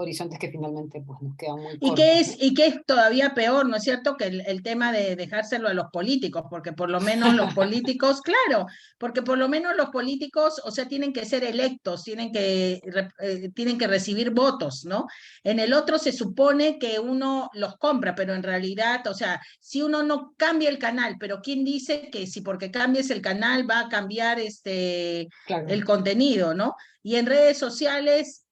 [SPEAKER 1] horizontes que finalmente pues, nos quedan muy cortos, ¿no?
[SPEAKER 3] Y qué es todavía peor, ¿no es cierto?, que el tema de dejárselo a los políticos, porque por lo menos los políticos, claro, porque por lo menos los políticos, o sea, tienen que ser electos, tienen que recibir votos, ¿no? En el otro se supone que uno los compra, pero en realidad, o sea, si uno no cambia el canal, pero ¿quién dice que si porque cambies el canal va a cambiar
[SPEAKER 1] Claro.
[SPEAKER 3] el contenido, ¿no? Y en redes sociales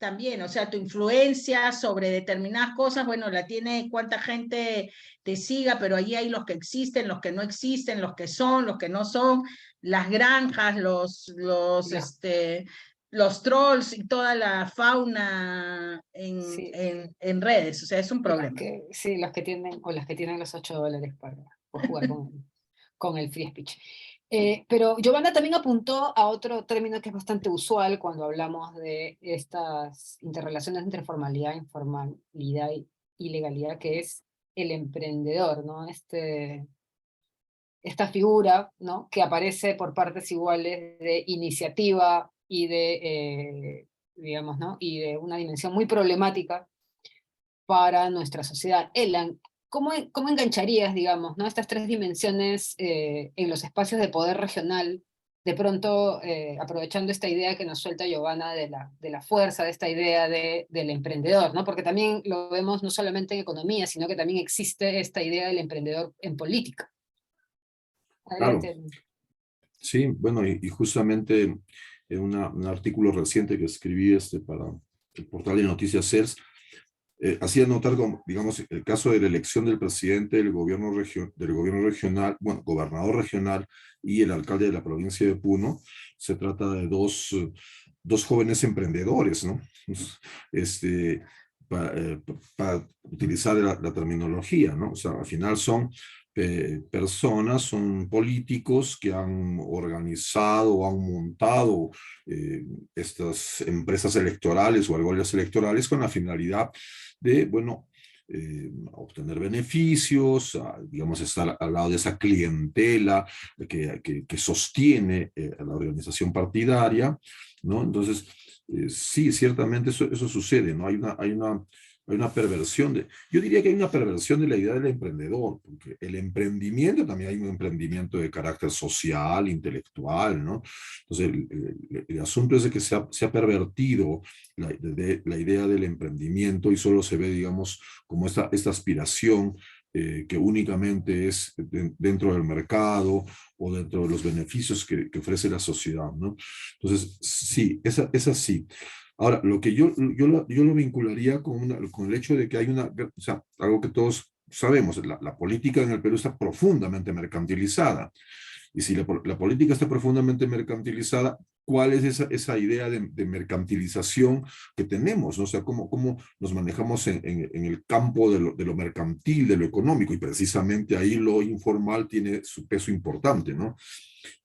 [SPEAKER 3] también, o sea, tu influencia sobre determinadas cosas, bueno, la tiene cuánta gente te siga, pero allí hay los que existen, los que no existen, los que son, los que no son, las granjas,
[SPEAKER 1] Los-
[SPEAKER 3] los trolls y toda la fauna
[SPEAKER 1] sí,
[SPEAKER 3] en redes, o sea, es un problema.
[SPEAKER 1] sí, los que tienen, o las que tienen los $8 por jugar con el free speech. Pero Giovanna también apuntó a otro término que es bastante usual cuando hablamos de estas interrelaciones entre formalidad, informalidad y legalidad, que es el emprendedor, ¿no? Esta figura, ¿no?, que aparece por partes iguales de iniciativa y digamos, ¿no?, y de una dimensión muy problemática para nuestra sociedad. Elan, ¿cómo engancharías, digamos, ¿no?, estas tres dimensiones en los espacios de poder regional, de pronto aprovechando esta idea que nos suelta Giovanna de la fuerza, de esta idea del emprendedor, ¿no? Porque también lo vemos no solamente en economía, sino que también existe esta idea del emprendedor en política.
[SPEAKER 4] Claro,
[SPEAKER 1] Adelante.
[SPEAKER 4] sí, bueno, y justamente en un artículo reciente que escribí para el portal de noticias CERS, hacía notar, digamos, el caso de la elección del presidente del gobierno regional, bueno, gobernador regional y el alcalde de la provincia de Puno. Se trata de dos jóvenes emprendedores, ¿no? Este, para utilizar la terminología, ¿no? O sea, al final son personas, son políticos que han organizado o han montado estas empresas electorales o algoritmos electorales con la finalidad de, bueno, obtener beneficios, digamos, estar al lado de esa clientela que sostiene a la organización partidaria, ¿no? Entonces, sí, ciertamente eso sucede, ¿no? Hay una perversión yo diría que hay una perversión de la idea del emprendedor, porque el emprendimiento también hay un emprendimiento de carácter social, intelectual, ¿no? Entonces, el asunto es de que se ha pervertido la idea del emprendimiento y solo se ve, digamos, como esta aspiración que únicamente es dentro del mercado o dentro de los beneficios que ofrece la sociedad, ¿no? Entonces, sí, esa sí. Ahora, lo que yo lo vincularía con el hecho de que hay o sea, algo que todos sabemos, la política en el Perú está profundamente mercantilizada. Y si la política está profundamente mercantilizada, ¿cuál es esa idea de mercantilización que tenemos? ¿No? O sea, ¿cómo nos manejamos en el campo de lo mercantil, de lo económico? Y precisamente ahí lo informal tiene su peso importante, ¿no?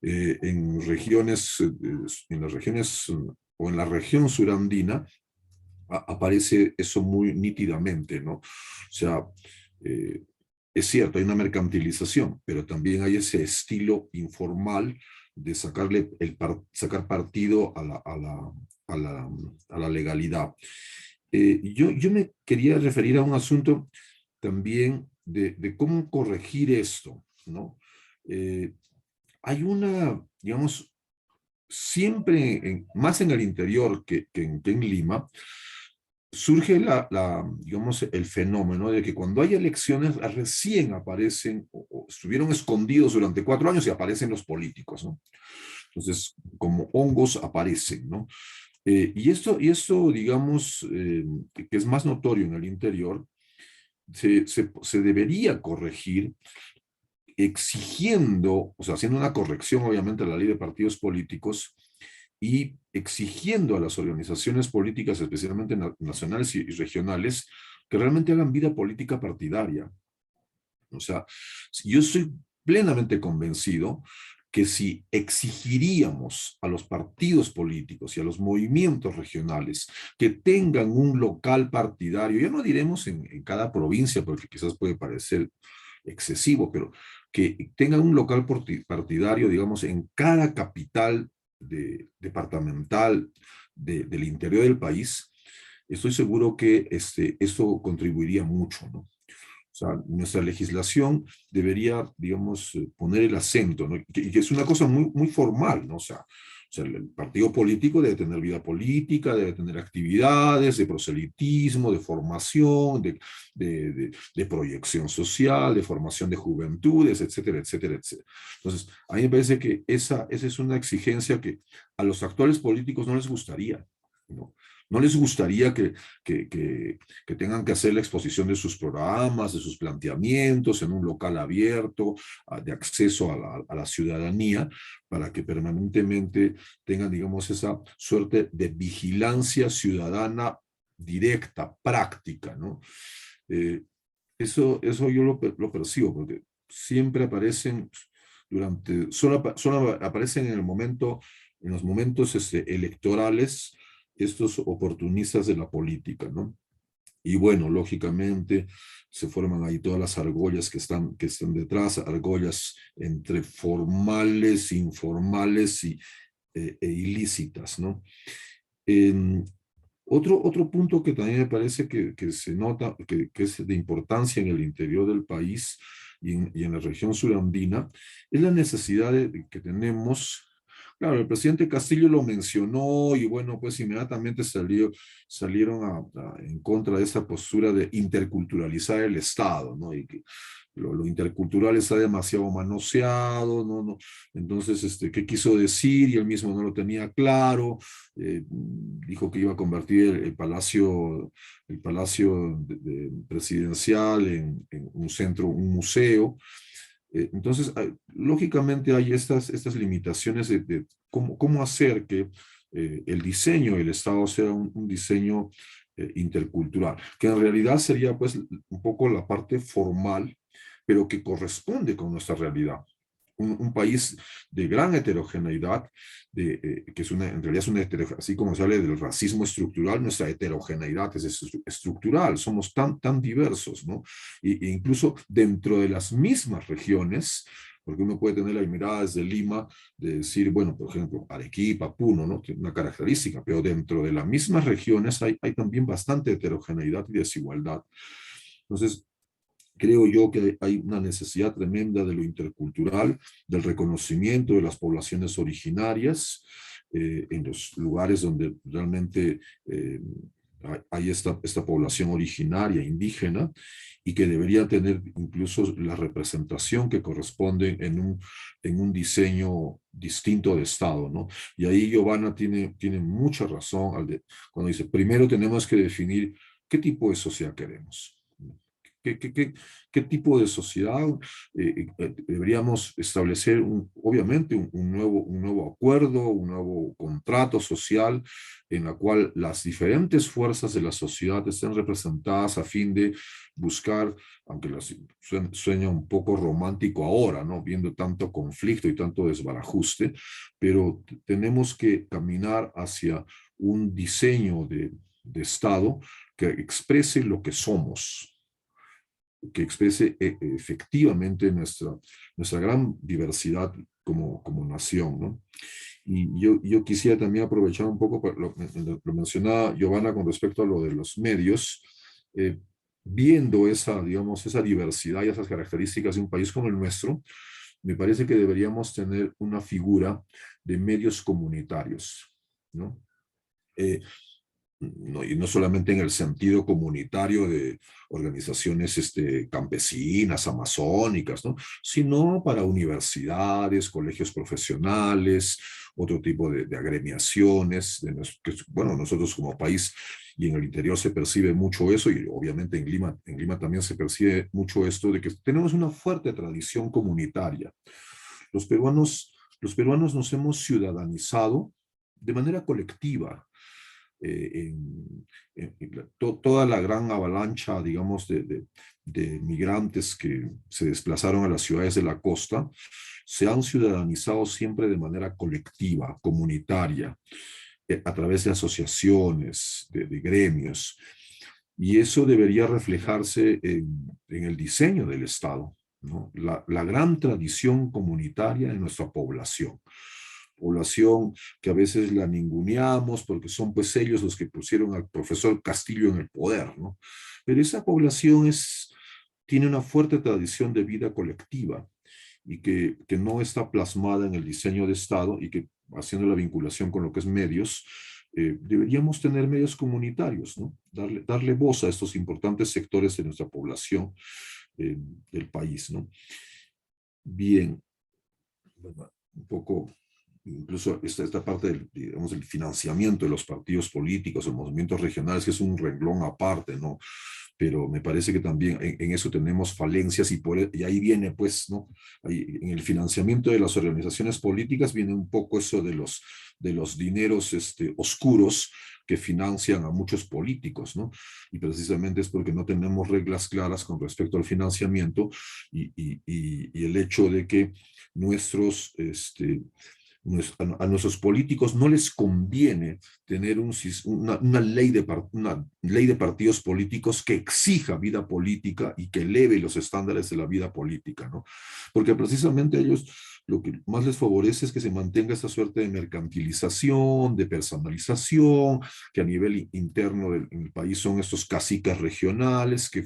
[SPEAKER 4] En las regiones o en la región surandina aparece eso muy nítidamente, ¿no? O sea, es cierto, hay una mercantilización, pero también hay ese estilo informal de sacar partido a la legalidad. Yo me quería referir a un asunto también de cómo corregir esto, ¿no? Hay digamos, siempre, más en el interior que en Lima, surge digamos, el fenómeno de que cuando hay elecciones recién aparecen o estuvieron escondidos durante 4 años y aparecen los políticos, ¿no? Entonces, como hongos aparecen, ¿no? Y esto, digamos, que es más notorio en el interior, se debería corregir exigiendo, o sea, haciendo una corrección obviamente a la ley de partidos políticos y exigiendo a las organizaciones políticas, especialmente nacionales y regionales, que realmente hagan vida política partidaria. O sea, yo estoy plenamente convencido que si exigiríamos a los partidos políticos y a los movimientos regionales que tengan un local partidario, ya no diremos en cada provincia, porque quizás puede parecer excesivo, pero que tengan un local partidario, digamos, en cada capital departamental del interior del país. Estoy seguro que esto contribuiría mucho, ¿no? O sea, nuestra legislación debería, digamos, poner el acento, ¿no? Que es una cosa muy, muy formal, ¿no? O sea, el partido político debe tener vida política, debe tener actividades de proselitismo, de formación, de proyección social, de formación de juventudes, etcétera, etcétera, etcétera. Entonces, a mí me parece que esa es una exigencia que a los actuales políticos no les gustaría, ¿no? No les gustaría que tengan que hacer la exposición de sus programas, de sus planteamientos en un local abierto, de acceso a la ciudadanía, para que permanentemente tengan, digamos, esa suerte de vigilancia ciudadana directa, práctica, ¿no? Eso yo lo percibo, porque siempre aparecen solo aparecen en los momentos electorales, estos oportunistas de la política, ¿no? Y bueno, lógicamente se forman ahí todas las argollas que están detrás, argollas entre formales, informales e ilícitas, ¿no? Otro punto que también me parece que se nota, que es de importancia en el interior del país y en la región surandina, es la necesidad que tenemos. Claro, el presidente Castillo lo mencionó y bueno, pues inmediatamente salieron en contra de esa postura de interculturalizar el Estado, ¿no? Y que lo intercultural está demasiado manoseado, ¿no? Entonces, ¿qué quiso decir? Y él mismo no lo tenía claro. Dijo que iba a convertir el palacio presidencial en un centro, un museo. Entonces, lógicamente hay estas limitaciones de cómo hacer que el diseño del Estado sea un diseño intercultural, que en realidad sería pues un poco la parte formal, pero que corresponde con nuestra realidad. Un país de gran heterogeneidad, que en realidad es una heterogeneidad, así como se habla del racismo estructural, nuestra heterogeneidad es estructural, somos tan diversos, ¿no? E incluso dentro de las mismas regiones, porque uno puede tener la mirada desde Lima, de decir, bueno, por ejemplo, Arequipa, Puno, ¿no? Tiene una característica, pero dentro de las mismas regiones hay también bastante heterogeneidad y desigualdad. Entonces, creo yo que hay una necesidad tremenda de lo intercultural, del reconocimiento de las poblaciones originarias en los lugares donde realmente hay esta población originaria, indígena, y que debería tener incluso la representación que corresponde en un diseño distinto de Estado, ¿no? Y ahí Giovanna tiene mucha razón cuando dice, primero tenemos que definir qué tipo de sociedad queremos. ¿Qué tipo de sociedad? Deberíamos establecer, obviamente, un nuevo acuerdo, un nuevo contrato social en la cual las diferentes fuerzas de la sociedad estén representadas a fin de buscar, aunque sueña un poco romántico ahora, ¿no? Viendo tanto conflicto y tanto desbarajuste, pero tenemos que caminar hacia un diseño de Estado que exprese lo que somos, que exprese efectivamente nuestra gran diversidad como nación, ¿no? Y yo quisiera también aprovechar un poco, lo mencionaba Giovanna con respecto a lo de los medios, viendo esa diversidad y esas características de un país como el nuestro, me parece que deberíamos tener una figura de medios comunitarios, ¿no? Y no solamente en el sentido comunitario de organizaciones campesinas, amazónicas, ¿no? Sino para universidades, colegios profesionales, otro tipo de agremiaciones, bueno, nosotros como país y en el interior se percibe mucho eso, y obviamente en Lima también se percibe mucho esto, de que tenemos una fuerte tradición comunitaria. Los peruanos nos hemos ciudadanizado de manera colectiva. Toda la gran avalancha, digamos, de migrantes que se desplazaron a las ciudades de la costa, se han ciudadanizado siempre de manera colectiva, comunitaria, a través de asociaciones, de gremios. Y eso debería reflejarse en el diseño del Estado, ¿no? La gran tradición comunitaria de nuestra población. Población que a veces la ninguneamos porque son pues ellos los que pusieron al profesor Castillo en el poder, ¿no? Pero esa población tiene una fuerte tradición de vida colectiva y que no está plasmada en el diseño de Estado y que, haciendo la vinculación con lo que es medios, deberíamos tener medios comunitarios, ¿no? Darle voz a estos importantes sectores de nuestra población del país, ¿no? Bien, bueno, un poco, incluso esta parte del, digamos, el financiamiento de los partidos políticos, los movimientos regionales, que es un renglón aparte, ¿no? Pero me parece que también en eso tenemos falencias y ahí viene, pues, ¿no? Ahí, en el financiamiento de las organizaciones políticas viene un poco eso de los dineros oscuros que financian a muchos políticos, ¿no? Y precisamente es porque no tenemos reglas claras con respecto al financiamiento y el hecho de que a nuestros políticos no les conviene tener una ley de partidos políticos que exija vida política y que eleve los estándares de la vida política, ¿no? Porque precisamente a ellos lo que más les favorece es que se mantenga esta suerte de mercantilización, de personalización, que a nivel interno del país son estos caciques regionales que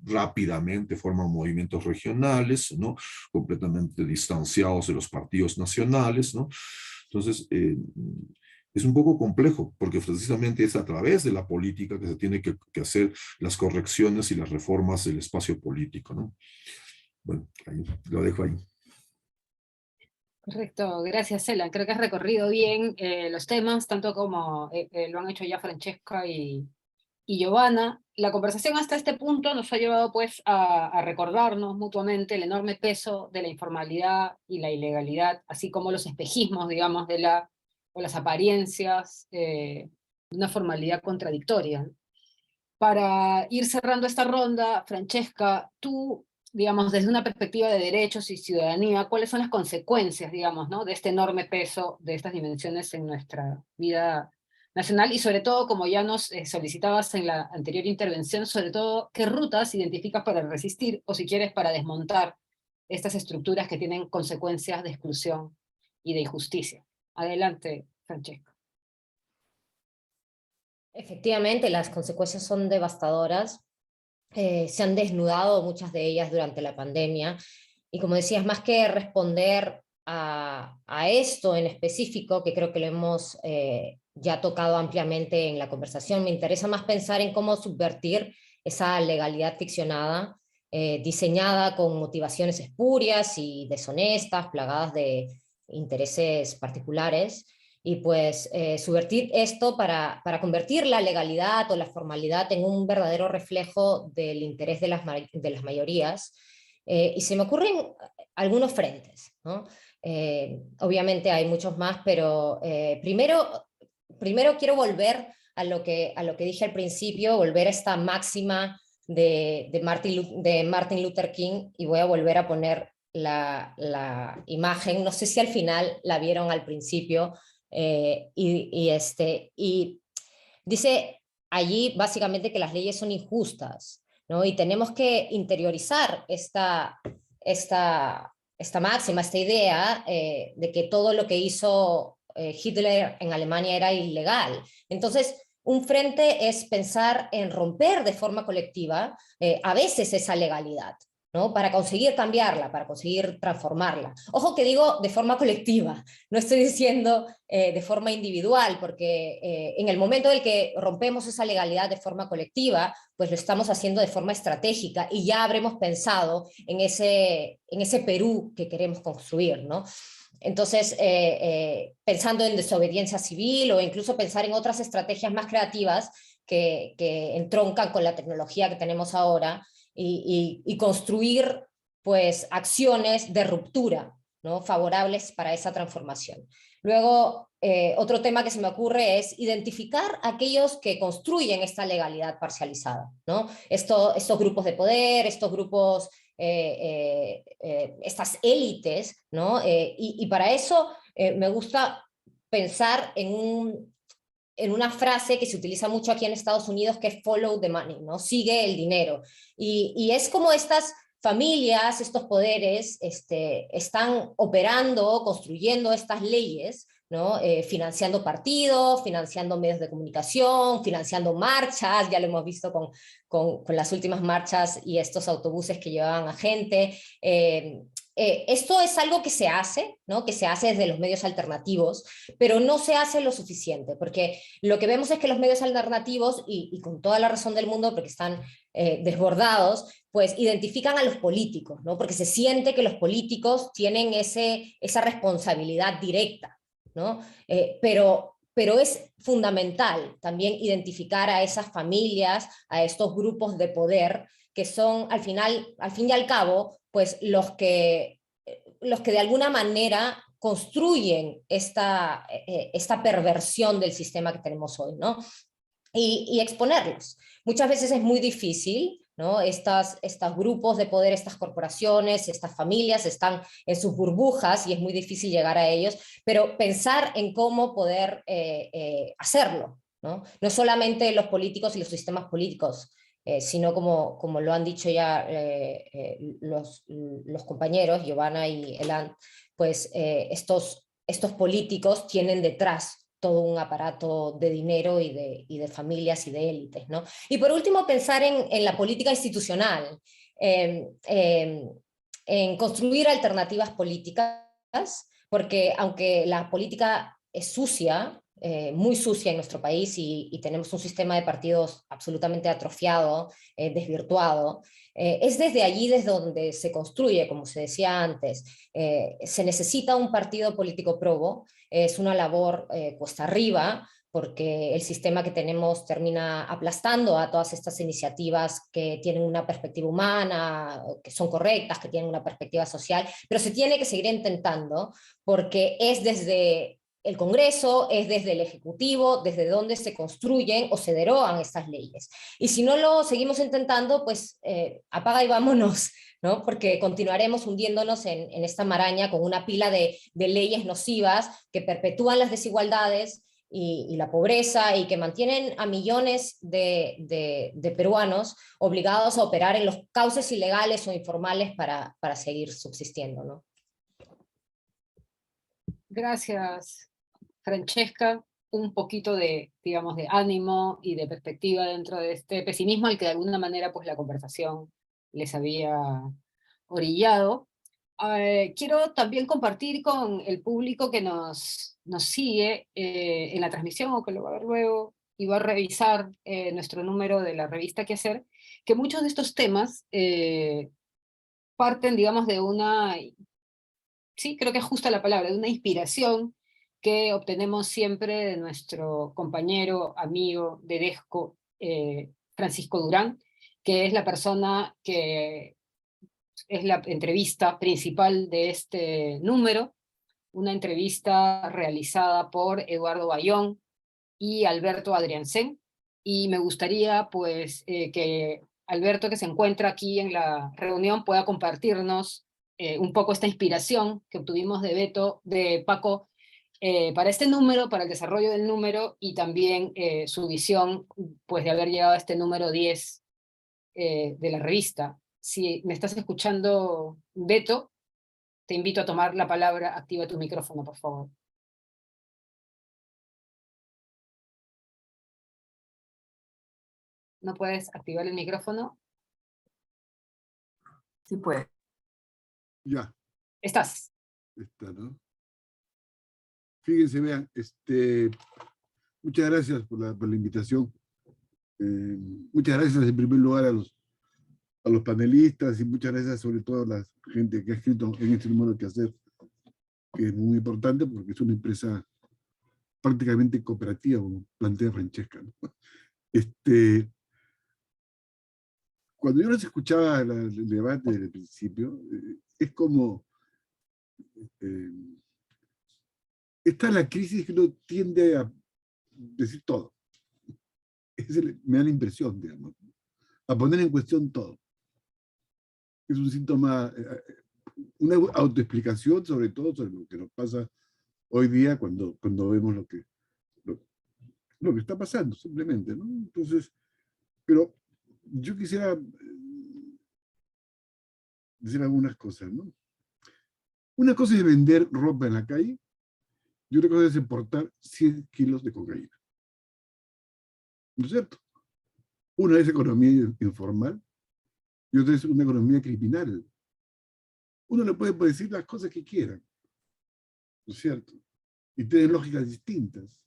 [SPEAKER 4] rápidamente forman movimientos regionales, ¿no? Completamente distanciados de los partidos nacionales, ¿no? Entonces, es un poco complejo, porque precisamente es a través de la política que se tiene que hacer las correcciones y las reformas del espacio político, ¿no? Bueno, ahí, lo dejo ahí.
[SPEAKER 1] Correcto, gracias, Cela. Creo que has recorrido bien los temas, tanto como lo han hecho ya Francesca y Giovanna. La conversación hasta este punto nos ha llevado pues a recordarnos mutuamente el enorme peso de la informalidad y la ilegalidad, así como los espejismos, digamos, o las apariencias de una formalidad contradictoria. Para ir cerrando esta ronda, Francesca, tú, digamos, desde una perspectiva de derechos y ciudadanía, ¿cuáles son las consecuencias, digamos, ¿no? de este enorme peso de estas dimensiones en nuestra vida nacional? Y sobre todo, como ya nos solicitabas en la anterior intervención, sobre todo, ¿qué rutas identificas para resistir, o si quieres, para desmontar estas estructuras que tienen consecuencias de exclusión y de injusticia? Adelante, Francesca.
[SPEAKER 5] Efectivamente, las consecuencias son devastadoras. Se han desnudado muchas de ellas durante la pandemia. Y como decías, más que responder a esto en específico, que creo que lo hemos ya tocado ampliamente en la conversación, me interesa más pensar en cómo subvertir esa legalidad ficcionada, diseñada con motivaciones espurias y deshonestas, plagadas de intereses particulares, y pues subvertir esto para convertir la legalidad o la formalidad en un verdadero reflejo del interés de las mayorías. Y se me ocurren algunos frentes, ¿no? Obviamente hay muchos más, pero primero quiero volver a lo que dije al principio, volver a esta máxima de Martin Luther King, y voy a volver a poner la imagen, no sé si al final la vieron al principio, y dice allí básicamente que las leyes son injustas, ¿no? Y tenemos que interiorizar esta máxima, esta idea de que todo lo que hizo Hitler en Alemania era ilegal. Entonces, un frente es pensar en romper de forma colectiva a veces esa legalidad, ¿no? Para conseguir cambiarla, para conseguir transformarla. Ojo que digo de forma colectiva, no estoy diciendo de forma individual, porque en el momento en el que rompemos esa legalidad de forma colectiva, pues lo estamos haciendo de forma estratégica y ya habremos pensado en ese Perú que queremos construir, ¿no? Entonces, pensando en desobediencia civil o incluso pensar en otras estrategias más creativas que entroncan con la tecnología que tenemos ahora, y construir pues acciones de ruptura, ¿no? Favorables para esa transformación. Luego, otro tema que se me ocurre es identificar a aquellos que construyen esta legalidad parcializada, ¿no? Estos grupos de poder, estos grupos, estas élites, ¿no? Y para eso me gusta pensar en una frase que se utiliza mucho aquí en Estados Unidos, que es follow the money, ¿no? Sigue el dinero. Y es como estas familias, estos poderes, están operando, construyendo estas leyes, ¿no? Financiando partidos, financiando medios de comunicación, financiando marchas, ya lo hemos visto con las últimas marchas y estos autobuses que llevaban a gente. Esto es algo que se hace, ¿no? Que se hace desde los medios alternativos, pero no se hace lo suficiente, porque lo que vemos es que los medios alternativos, y con toda la razón del mundo, porque están desbordados, pues identifican a los políticos, ¿no? Porque se siente que los políticos tienen esa responsabilidad directa, ¿no? Pero es fundamental también identificar a esas familias, a estos grupos de poder, que son al fin y al cabo, pues los que de alguna manera construyen esta perversión del sistema que tenemos hoy, ¿no? Y exponerlos. Muchas veces es muy difícil, ¿no? Estos grupos de poder, estas corporaciones, estas familias están en sus burbujas y es muy difícil llegar a ellos, pero pensar en cómo poder hacerlo, ¿no? No solamente los políticos y los sistemas políticos, sino como lo han dicho ya los compañeros, Giovanna y Elan, pues estos políticos tienen detrás todo un aparato de dinero y de familias y de élites, ¿no? Y por último, pensar en la política institucional, en construir alternativas políticas, porque aunque la política es sucia, muy sucia en nuestro país y tenemos un sistema de partidos absolutamente atrofiado, desvirtuado, es desde allí desde donde se construye, como se decía antes. Se necesita un partido político probo, es una labor cuesta arriba, porque el sistema que tenemos termina aplastando a todas estas iniciativas que tienen una perspectiva humana, que son correctas, que tienen una perspectiva social, pero se tiene que seguir intentando, porque es desde el Congreso, es desde el Ejecutivo, desde donde se construyen o se derogan estas leyes. Y si no lo seguimos intentando, pues apaga y vámonos, ¿no? Porque continuaremos hundiéndonos en esta maraña con una pila de leyes nocivas que perpetúan las desigualdades y la pobreza y que mantienen a millones de peruanos obligados a operar en los cauces ilegales o informales para seguir subsistiendo, ¿no?
[SPEAKER 1] Gracias, Francesca. Un poquito de, digamos, de ánimo y de perspectiva dentro de este pesimismo al que de alguna manera pues la conversación les había orillado. Quiero también compartir con el público que nos sigue en la transmisión o que lo va a ver luego y va a revisar nuestro número de la revista Qué Hacer, que muchos de estos temas parten, digamos, de una, sí, creo que es justa la palabra, de una inspiración que obtenemos siempre de nuestro compañero, amigo de Desco, Francisco Durán, que es la persona que es la entrevista principal de este número, una entrevista realizada por Eduardo Bayón y Alberto Adriancén, y me gustaría pues que Alberto, que se encuentra aquí en la reunión, pueda compartirnos un poco esta inspiración que obtuvimos de Beto, de Paco, para este número, para el desarrollo del número, y también su visión pues de haber llegado a este número 10 de la revista. Si me estás escuchando, Beto, te invito a tomar la palabra. Activa tu micrófono, por favor. ¿No puedes activar el micrófono?
[SPEAKER 6] Sí puede.
[SPEAKER 7] Ya,
[SPEAKER 1] Estás.
[SPEAKER 7] está, ¿no? Fíjense, vean, muchas gracias por la invitación. Muchas gracias en primer lugar a los panelistas y muchas gracias sobre todo a la gente que ha escrito en este número Qué Hacer, que es muy importante porque es una empresa prácticamente cooperativa, como plantea Francesca, ¿no? Cuando yo les escuchaba el debate desde el principio, es como está la crisis que uno tiende a decir todo. Me da la impresión, digamos, a poner en cuestión todo. Es un síntoma, una autoexplicación sobre todo sobre lo que nos pasa hoy día cuando vemos lo que está pasando, simplemente, ¿no? Entonces, pero yo quisiera decir algunas cosas, ¿no? Una cosa es vender ropa en la calle y otra cosa es importar 100 kilos de cocaína. ¿No es cierto? Una es economía informal y otra es una economía criminal. Uno le puede decir las cosas que quiera, ¿no es cierto? Y tienen lógicas distintas.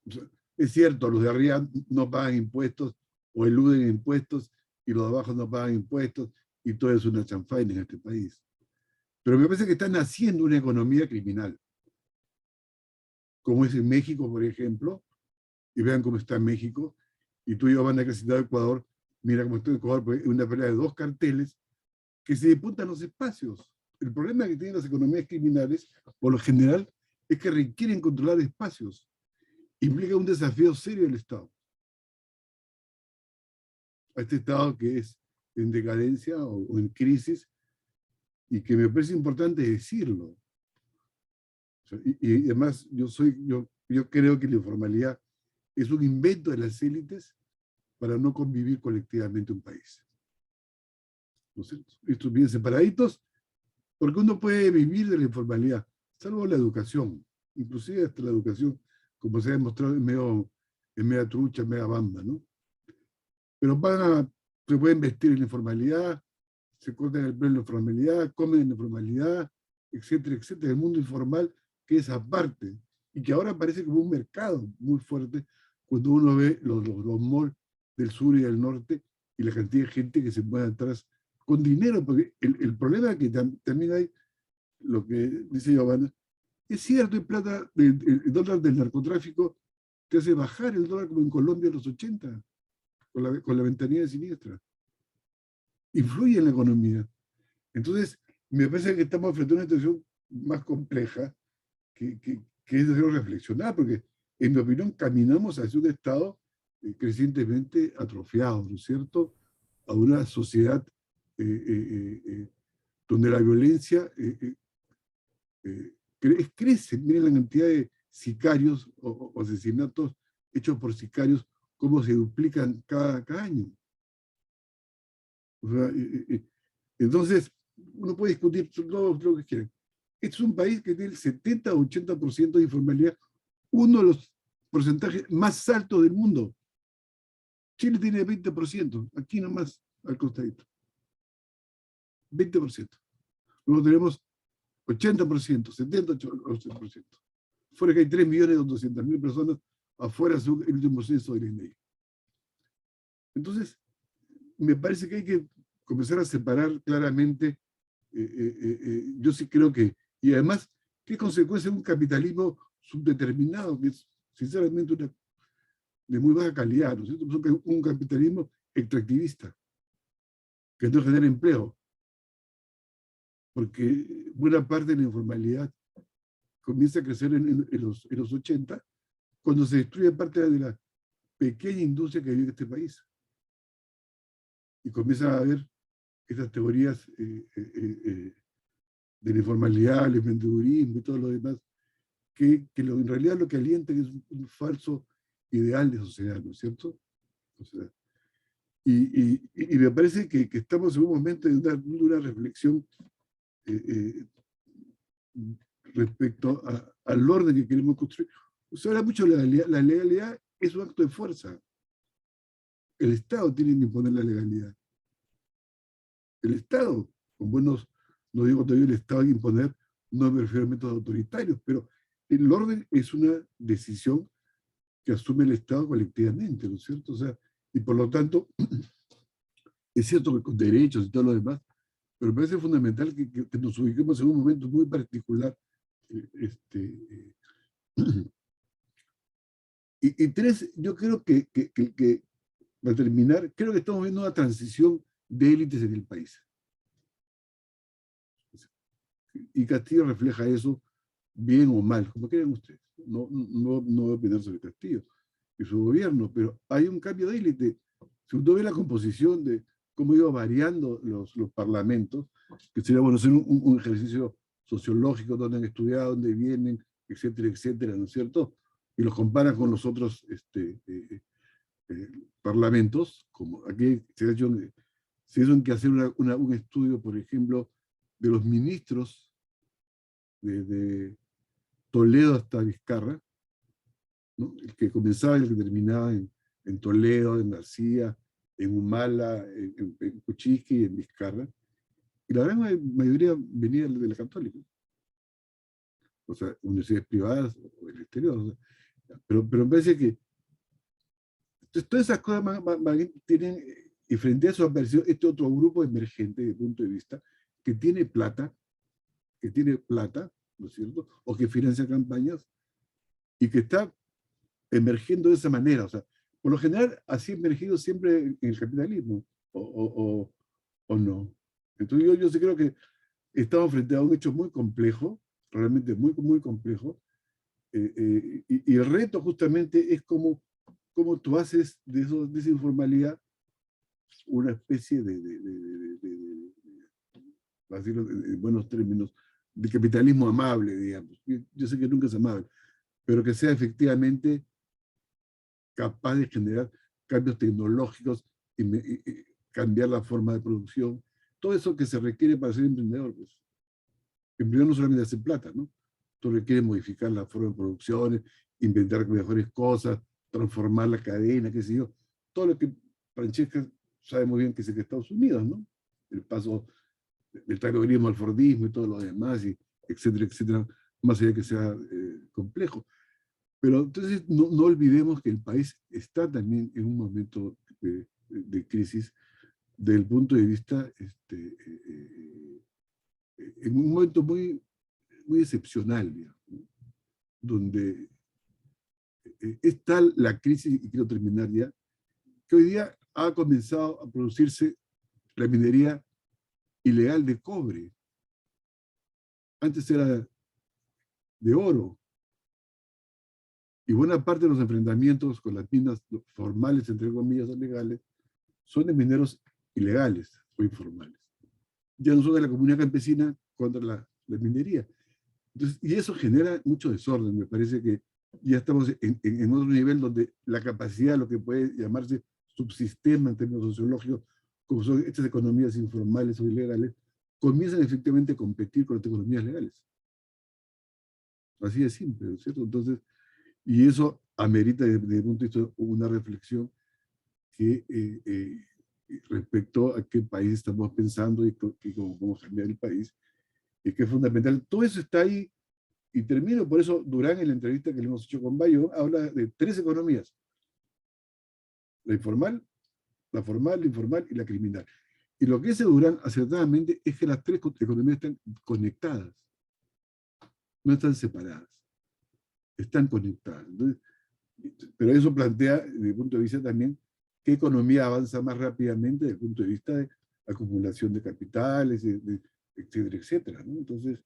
[SPEAKER 7] O sea, es cierto, los de arriba no pagan impuestos o eluden impuestos y los de abajo no pagan impuestos y todo es una chanfaina en este país. Pero me parece que están haciendo una economía criminal, como es en México, por ejemplo, y vean cómo está México, y tú y yo van a crecer a Ecuador, mira cómo está Ecuador, porque es una pelea de dos carteles que se disputan los espacios. El problema que tienen las economías criminales, por lo general, es que requieren controlar espacios. Implica un desafío serio del Estado. A este Estado que es en decadencia o en crisis, y que me parece importante decirlo. O sea, y además, yo creo que la informalidad es un invento de las élites para no convivir colectivamente un país. ¿No es cierto? Estos bien separaditos, porque uno puede vivir de la informalidad, salvo la educación, inclusive hasta la educación, como se ha demostrado en media trucha, en media bamba, ¿no? Pero se pueden vestir en la informalidad, se cortan el pelo en la informalidad, comen en la informalidad, etcétera, etcétera. El mundo informal que es aparte, y que ahora parece como un mercado muy fuerte cuando uno ve los malls del sur y del norte y la cantidad de gente que se mueve atrás con dinero, porque el problema es que también hay, lo que dice Giovanna, es cierto, hay plata, el dólar del narcotráfico te hace bajar el dólar como en Colombia en los 80, con la ventanilla siniestra. Influye en la economía. Entonces, me parece que estamos frente a una situación más compleja que es necesario reflexionar, porque en mi opinión caminamos hacia un Estado crecientemente atrofiado, ¿no es cierto? A una sociedad donde la violencia crece. Miren la cantidad de sicarios o asesinatos hechos por sicarios, cómo se duplican cada año. O sea, entonces, uno puede discutir todo lo que quieran. Este es un país que tiene el 70-80% de informalidad, uno de los porcentajes más altos del mundo. Chile tiene 20%, aquí nomás al costadito. 20%. Luego tenemos 80%, 70-80%. Fuera que hay 3.200.000 personas afuera según el último censo del INEGI. Entonces, me parece que hay que comenzar a separar claramente. Yo sí creo que, y además, ¿qué consecuencia de un capitalismo subdeterminado, que es sinceramente de muy baja calidad, ¿no es cierto? Un capitalismo extractivista, que no genera empleo, porque buena parte de la informalidad comienza a crecer en los 80, cuando se destruye parte de la pequeña industria que vive en este país. Y comienza a haber estas teorías de la informalidad, el emprendedurismo y todo lo demás, que en realidad lo que alientan es un falso ideal de sociedad, ¿no es cierto? O sea, y me parece que estamos en un momento de una reflexión respecto al orden que queremos construir. Se habla mucho de la legalidad, es un acto de fuerza. El Estado tiene que imponer la legalidad. El Estado, con buenos, no digo todavía el Estado hay que imponer, no me refiero a métodos autoritarios, pero el orden es una decisión que asume el Estado colectivamente, ¿no es cierto? O sea, y por lo tanto, es cierto que con derechos y todo lo demás, pero me parece fundamental que nos ubiquemos en un momento muy particular. Y tres, yo creo que para terminar, creo que estamos viendo una transición de élites en el país. Y Castillo refleja eso, bien o mal, como quieran ustedes. No voy a opinar sobre Castillo y su gobierno, pero hay un cambio de élite. Si uno ve la composición de cómo iba variando los parlamentos, que sería bueno hacer un ejercicio sociológico, donde han estudiado, dónde vienen, etcétera, etcétera, ¿no es cierto? Y los compara con los otros parlamentos, como aquí se ha hecho se hizo que hacer un estudio, por ejemplo, de los ministros de Toledo hasta Vizcarra, ¿no? El que comenzaba y el que terminaba en Toledo, en García, en Humala, en Cochique y en Vizcarra. Y la gran mayoría venía de la Católica. O sea, universidades privadas o del exterior. O sea, pero me parece que todas esas cosas más bien tienen, y frente a eso ha aparecido este otro grupo emergente desde el punto de vista que tiene plata, ¿no es cierto? O que financia campañas y que está emergiendo de esa manera. O sea, por lo general, así ha emergido siempre en el capitalismo, o no. Entonces yo sí creo que estamos frente a un hecho muy complejo, realmente muy complejo, y el reto justamente es cómo tú haces de esa informalidad una especie para decirlo en buenos términos, de capitalismo amable, digamos. Yo sé que nunca es amable, pero que sea efectivamente capaz de generar cambios tecnológicos y cambiar la forma de producción. Todo eso que se requiere para ser emprendedor, pues. Emprendedor no solamente hacer plata, ¿no? Tú requiere modificar la forma de producción, inventar mejores cosas, transformar la cadena, qué sé yo. Todo lo que Francesca sabe muy bien que es en Estados Unidos, ¿no? El paso del taylorismo al fordismo y todo lo demás, y etcétera, más allá que sea complejo. Pero entonces no olvidemos que el país está también en un momento de crisis desde el punto de vista, en un momento muy excepcional, digamos, ¿no? Donde es tal la crisis, y quiero terminar ya, que hoy día ha comenzado a producirse la minería ilegal de cobre. Antes era de oro. Y buena parte de los enfrentamientos con las minas formales, entre comillas, o legales, son de mineros ilegales o informales. Ya no son de la comunidad campesina contra la minería. Entonces, y eso genera mucho desorden. Me parece que ya estamos en otro nivel donde la capacidad de lo que puede llamarse subsistema en términos sociológicos, como son estas economías informales o ilegales, comienzan efectivamente a competir con las economías legales. Así de simple, ¿no es cierto? Entonces, y eso amerita desde el punto de vista una reflexión que respecto a qué país estamos pensando y cómo vamos a cambiar el país, y que es fundamental. Todo eso está ahí, y termino, por eso Durán, en la entrevista que le hemos hecho con Bayo, habla de 3 economías: la informal, la formal, la informal y la criminal. Y lo que dice Durán acertadamente es que las 3 economías están conectadas, no están separadas, están conectadas. Entonces, pero eso plantea, desde el punto de vista también, qué economía avanza más rápidamente desde el punto de vista de acumulación de capitales, etcétera, ¿no? Entonces,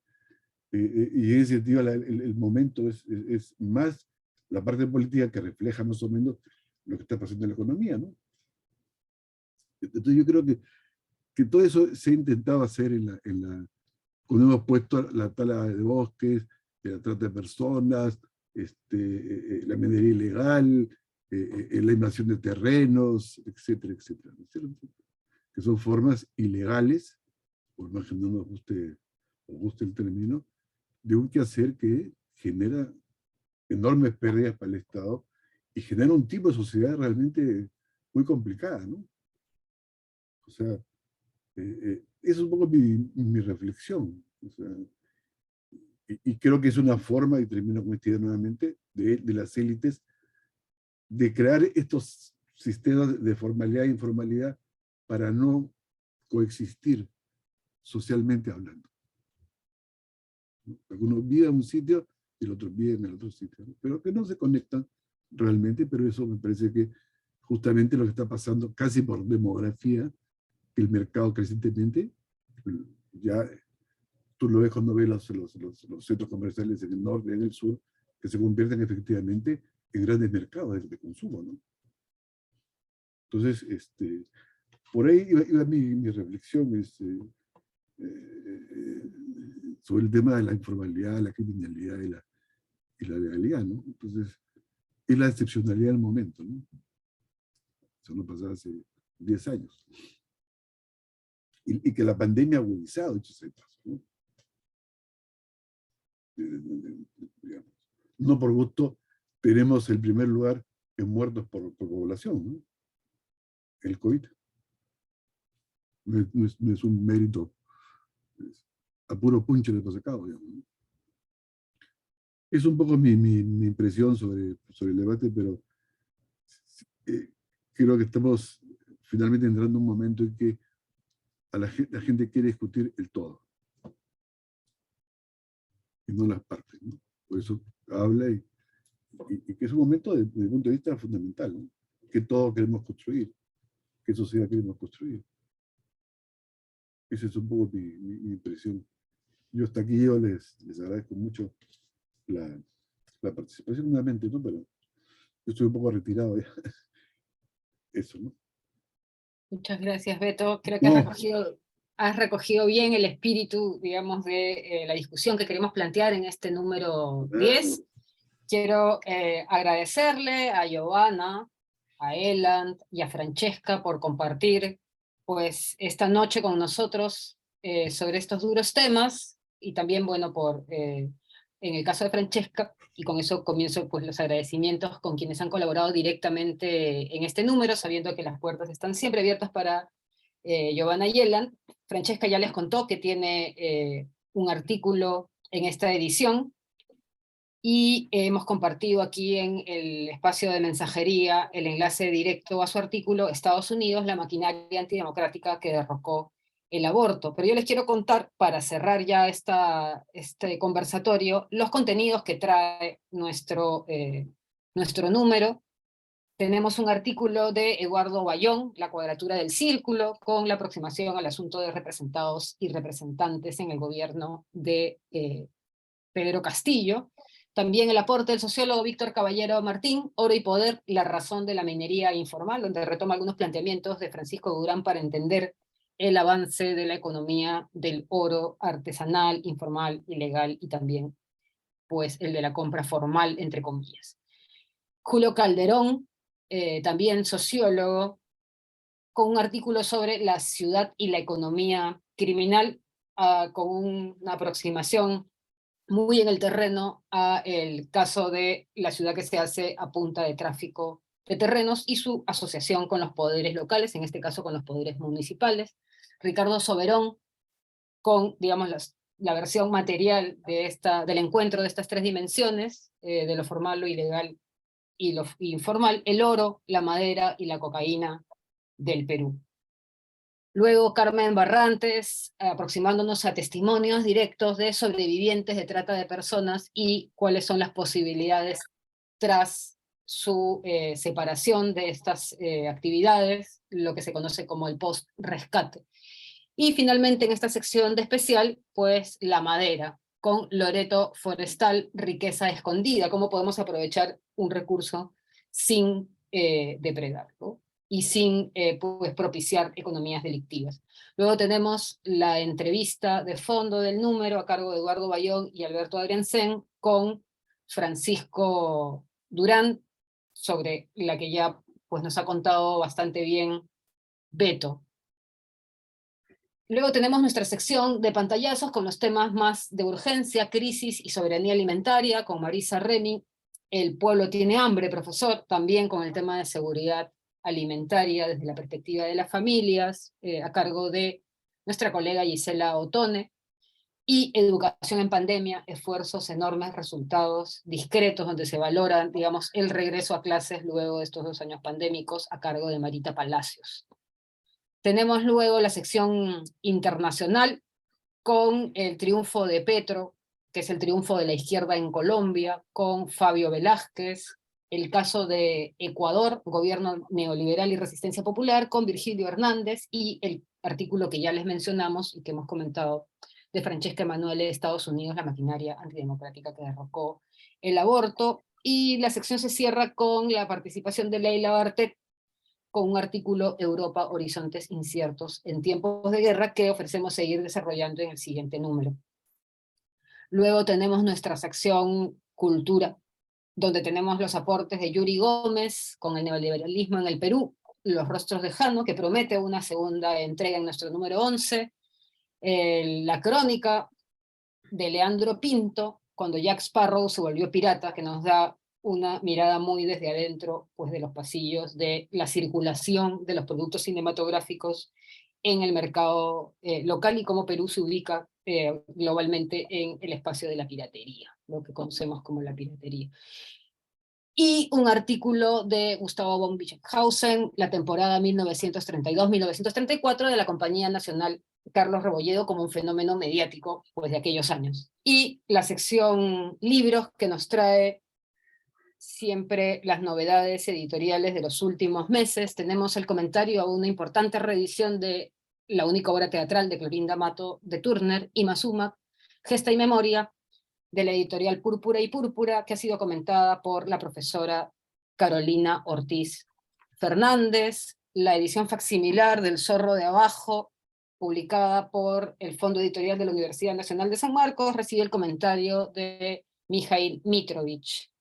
[SPEAKER 7] y en ese sentido el momento es más la parte política que refleja más o menos lo que está pasando en la economía, ¿no? Entonces yo creo que todo eso se ha intentado hacer cuando hemos puesto la tala de bosques, la trata de personas, la minería ilegal, la invasión de terrenos, etcétera, ¿no es cierto? Que son formas ilegales, por más que no nos guste el término, de un quehacer que genera enormes pérdidas para el Estado y genera un tipo de sociedad realmente muy complicada, ¿no? O sea, esa es un poco mi reflexión. O sea, y creo que es una forma, y termino con esta idea nuevamente, de las élites de crear estos sistemas de formalidad e informalidad para no coexistir socialmente hablando. Algunos viven en un sitio y el otro vive en el otro sitio, ¿no? Pero que no se conectan realmente, pero eso me parece que justamente lo que está pasando casi por demografía, el mercado crecientemente, ya tú lo ves cuando ves los centros comerciales en el norte y en el sur, que se convierten efectivamente en grandes mercados de consumo, ¿no? Entonces, por ahí iba mi reflexión sobre el tema de la informalidad, la criminalidad y la legalidad, ¿no? Entonces, es la excepcionalidad del momento, ¿no? Eso no pasaba hace 10 años. y que la pandemia ha agudizado hechos estos, ¿no? Digamos. No por gusto tenemos el primer lugar en muertos por población, ¿no? El COVID. No es un mérito, a puro puncho de sacado, digamos, ¿no? Es un poco mi impresión sobre el debate, pero creo que estamos finalmente entrando en un momento en que la gente quiere discutir el todo y no las partes, ¿no? Por eso habla y que es un momento desde el punto de vista fundamental, ¿no? Que todo queremos construir, qué sociedad queremos construir. Esa es un poco mi impresión. Yo hasta aquí yo les agradezco mucho la participación nuevamente, ¿no? Pero yo estoy un poco retirado ya. Eso, ¿no?
[SPEAKER 1] Muchas gracias, Beto. Creo que
[SPEAKER 7] No.
[SPEAKER 1] has recogido bien el espíritu, digamos, de la discusión que queremos plantear en este número 10. Quiero agradecerle a Giovanna, a Eland y a Francesca por compartir pues, esta noche con nosotros sobre estos duros temas, y también, bueno, en el caso de Francesca, y con eso comienzo pues, los agradecimientos con quienes han colaborado directamente en este número, sabiendo que las puertas están siempre abiertas para Giovanna y Eland. Francesca ya les contó que tiene un artículo en esta edición, y hemos compartido aquí en el espacio de mensajería el enlace directo a su artículo Estados Unidos, la maquinaria antidemocrática que derrocó el aborto. Pero yo les quiero contar, para cerrar ya este conversatorio, los contenidos que trae nuestro número. Tenemos un artículo de Eduardo Bayón, La cuadratura del círculo, con la aproximación al asunto de representados y representantes en el gobierno de Pedro Castillo. También el aporte del sociólogo Víctor Caballero Martín, Oro y Poder, la razón de la minería informal, donde retoma algunos planteamientos de Francisco Durán para entender el avance de la economía del oro artesanal, informal, ilegal, y también pues, el de la compra formal, entre comillas. Julio Calderón, también sociólogo, con un artículo sobre la ciudad y la economía criminal, con una aproximación muy en el terreno a el caso de la ciudad que se hace a punta de tráfico de terrenos y su asociación con los poderes locales, en este caso con los poderes municipales. Ricardo Soberón, con, digamos, la versión material del encuentro de estas tres dimensiones, de lo formal, lo ilegal y lo informal, el oro, la madera y la cocaína del Perú. Luego Carmen Barrantes, aproximándonos a testimonios directos de sobrevivientes de trata de personas y cuáles son las posibilidades tras su separación de estas actividades, lo que se conoce como el post-rescate. Y finalmente en esta sección de especial, pues la madera, con Loreto Forestal, riqueza escondida, cómo podemos aprovechar un recurso sin depredarlo y sin pues, propiciar economías delictivas. Luego tenemos la entrevista de fondo del número a cargo de Eduardo Bayón y Alberto Adriansen con Francisco Durán, sobre la que ya pues, nos ha contado bastante bien Beto. Luego tenemos nuestra sección de pantallazos con los temas más de urgencia, crisis y soberanía alimentaria, con Marisa Remy. El pueblo tiene hambre, profesor, también con el tema de seguridad alimentaria desde la perspectiva de las familias, a cargo de nuestra colega Gisela Otone. Y educación en pandemia, esfuerzos enormes, resultados discretos, donde se valora, digamos, el regreso a clases luego de estos 2 años pandémicos, a cargo de Marita Palacios. Tenemos luego la sección internacional con el triunfo de Petro, que es el triunfo de la izquierda en Colombia, con Fabio Velázquez, el caso de Ecuador, gobierno neoliberal y resistencia popular, con Virgilio Hernández, y el artículo que ya les mencionamos y que hemos comentado de Francesca Emanuele de Estados Unidos, la maquinaria antidemocrática que derrocó el aborto. Y la sección se cierra con la participación de Leila Bartet, con un artículo Europa, Horizontes Inciertos en tiempos de guerra, que ofrecemos seguir desarrollando en el siguiente número. Luego tenemos nuestra sección Cultura, donde tenemos los aportes de Yuri Gómez con el neoliberalismo en el Perú, Los rostros de Jano, que promete una segunda entrega en nuestro número 11, la crónica de Leandro Pinto, cuando Jack Sparrow se volvió pirata, que nos da una mirada muy desde adentro, pues de los pasillos, de la circulación de los productos cinematográficos en el mercado local y cómo Perú se ubica globalmente en el espacio de la piratería, lo que conocemos como la piratería. Y un artículo de Gustavo von Bischofshausen, la temporada 1932-1934 de la Compañía Nacional Carlos Rebolledo como un fenómeno mediático pues, de aquellos años. Y la sección libros que nos trae siempre las novedades editoriales de los últimos meses. Tenemos el comentario a una importante reedición de la única obra teatral de Clorinda Mato de Turner, Imazuma, Gesta y Memoria, de la editorial Púrpura y Púrpura, que ha sido comentada por la profesora Carolina Ortiz Fernández, la edición facsimilar del Zorro de Abajo, publicada por el Fondo Editorial de la Universidad Nacional de San Marcos, recibe el comentario de Mijail Mitrovich.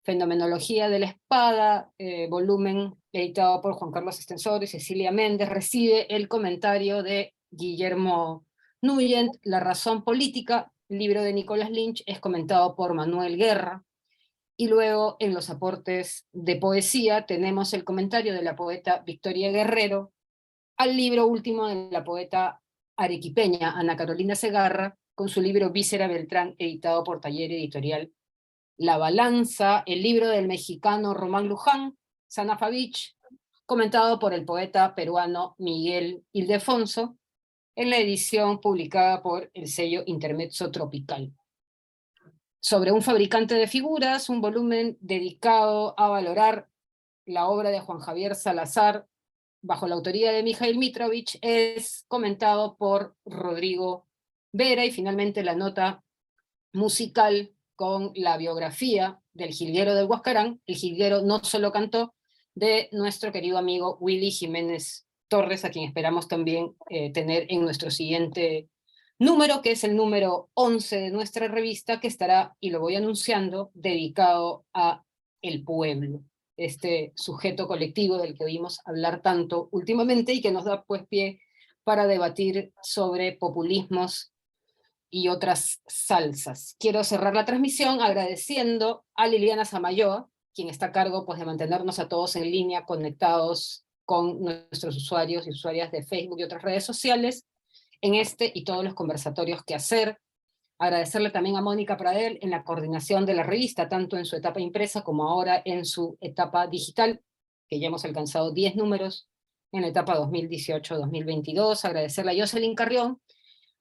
[SPEAKER 1] Fenomenología de la Espada, volumen editado por Juan Carlos Estensor y Cecilia Méndez, recibe el comentario de Guillermo Nuyent. La razón política, libro de Nicolás Lynch, es comentado por Manuel Guerra. Y luego, en los aportes de poesía, tenemos el comentario de la poeta Victoria Guerrero al libro último de la poeta arequipeña Ana Carolina Segarra, con su libro Víscera Beltrán, editado por Taller Editorial La Balanza, el libro del mexicano Román Luján, Sanafavich, comentado por el poeta peruano Miguel Ildefonso, en la edición publicada por el sello Intermezzo Tropical. Sobre un fabricante de figuras, un volumen dedicado a valorar la obra de Juan Javier Salazar, bajo la autoría de Mijail Mitrovich, es comentado por Rodrigo Vera, y finalmente la nota musical con la biografía del jilguero del Huascarán. El jilguero no solo cantó, de nuestro querido amigo Willy Jiménez Torres, a quien esperamos también tener en nuestro siguiente número, que es el número 11 de nuestra revista, que estará, y lo voy anunciando, dedicado a el pueblo, este sujeto colectivo del que oímos hablar tanto últimamente y que nos da pues pie para debatir sobre populismos y otras salsas. Quiero cerrar la transmisión agradeciendo a Liliana Samayoa, quien está a cargo pues, de mantenernos a todos en línea, conectados con nuestros usuarios y usuarias de Facebook y otras redes sociales, en este y todos los conversatorios que hacer. Agradecerle también a Mónica Pradel en la coordinación de la revista, tanto en su etapa impresa como ahora en su etapa digital, que ya hemos alcanzado 10 números en la etapa 2018-2022. Agradecerle a Jocelyn Carrión,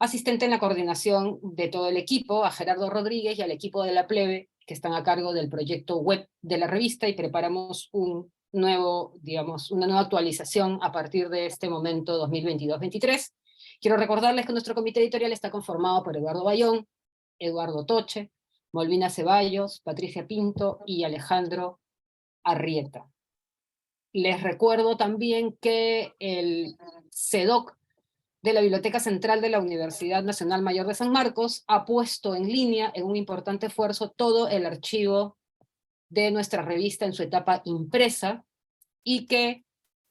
[SPEAKER 1] asistente en la coordinación de todo el equipo, a Gerardo Rodríguez y al equipo de La Plebe, que están a cargo del proyecto web de la revista, y preparamos un nuevo, digamos, una nueva actualización a partir de este momento 2022-23. Quiero recordarles que nuestro comité editorial está conformado por Eduardo Bayón, Eduardo Toche, Molvina Ceballos, Patricia Pinto y Alejandro Arrieta. Les recuerdo también que el CEDOC de la Biblioteca Central de la Universidad Nacional Mayor de San Marcos ha puesto en línea, en un importante esfuerzo, todo el archivo de nuestra revista en su etapa impresa, y que,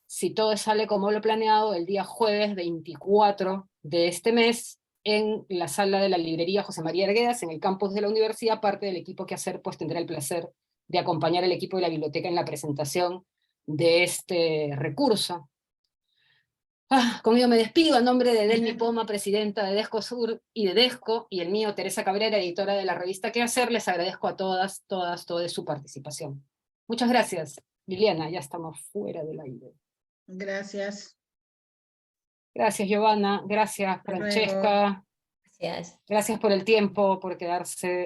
[SPEAKER 1] si todo sale como lo planeado, el día jueves 24 de este mes, en la sala de la librería José María Arguedas, en el campus de la universidad, parte del equipo Quehacer pues tendrá el placer de acompañar al equipo de la biblioteca en la presentación de este recurso. Conmigo me despido a nombre de Delmi Poma, presidenta de Desco Sur y de Desco, y el mío, Teresa Cabrera, editora de la revista Quehacer. Les agradezco a todas su participación. Muchas gracias. Liliana, ya estamos fuera del aire.
[SPEAKER 3] Gracias.
[SPEAKER 1] Gracias, Giovanna. Gracias, Francesca.
[SPEAKER 5] Gracias.
[SPEAKER 1] Gracias por el tiempo, por quedarse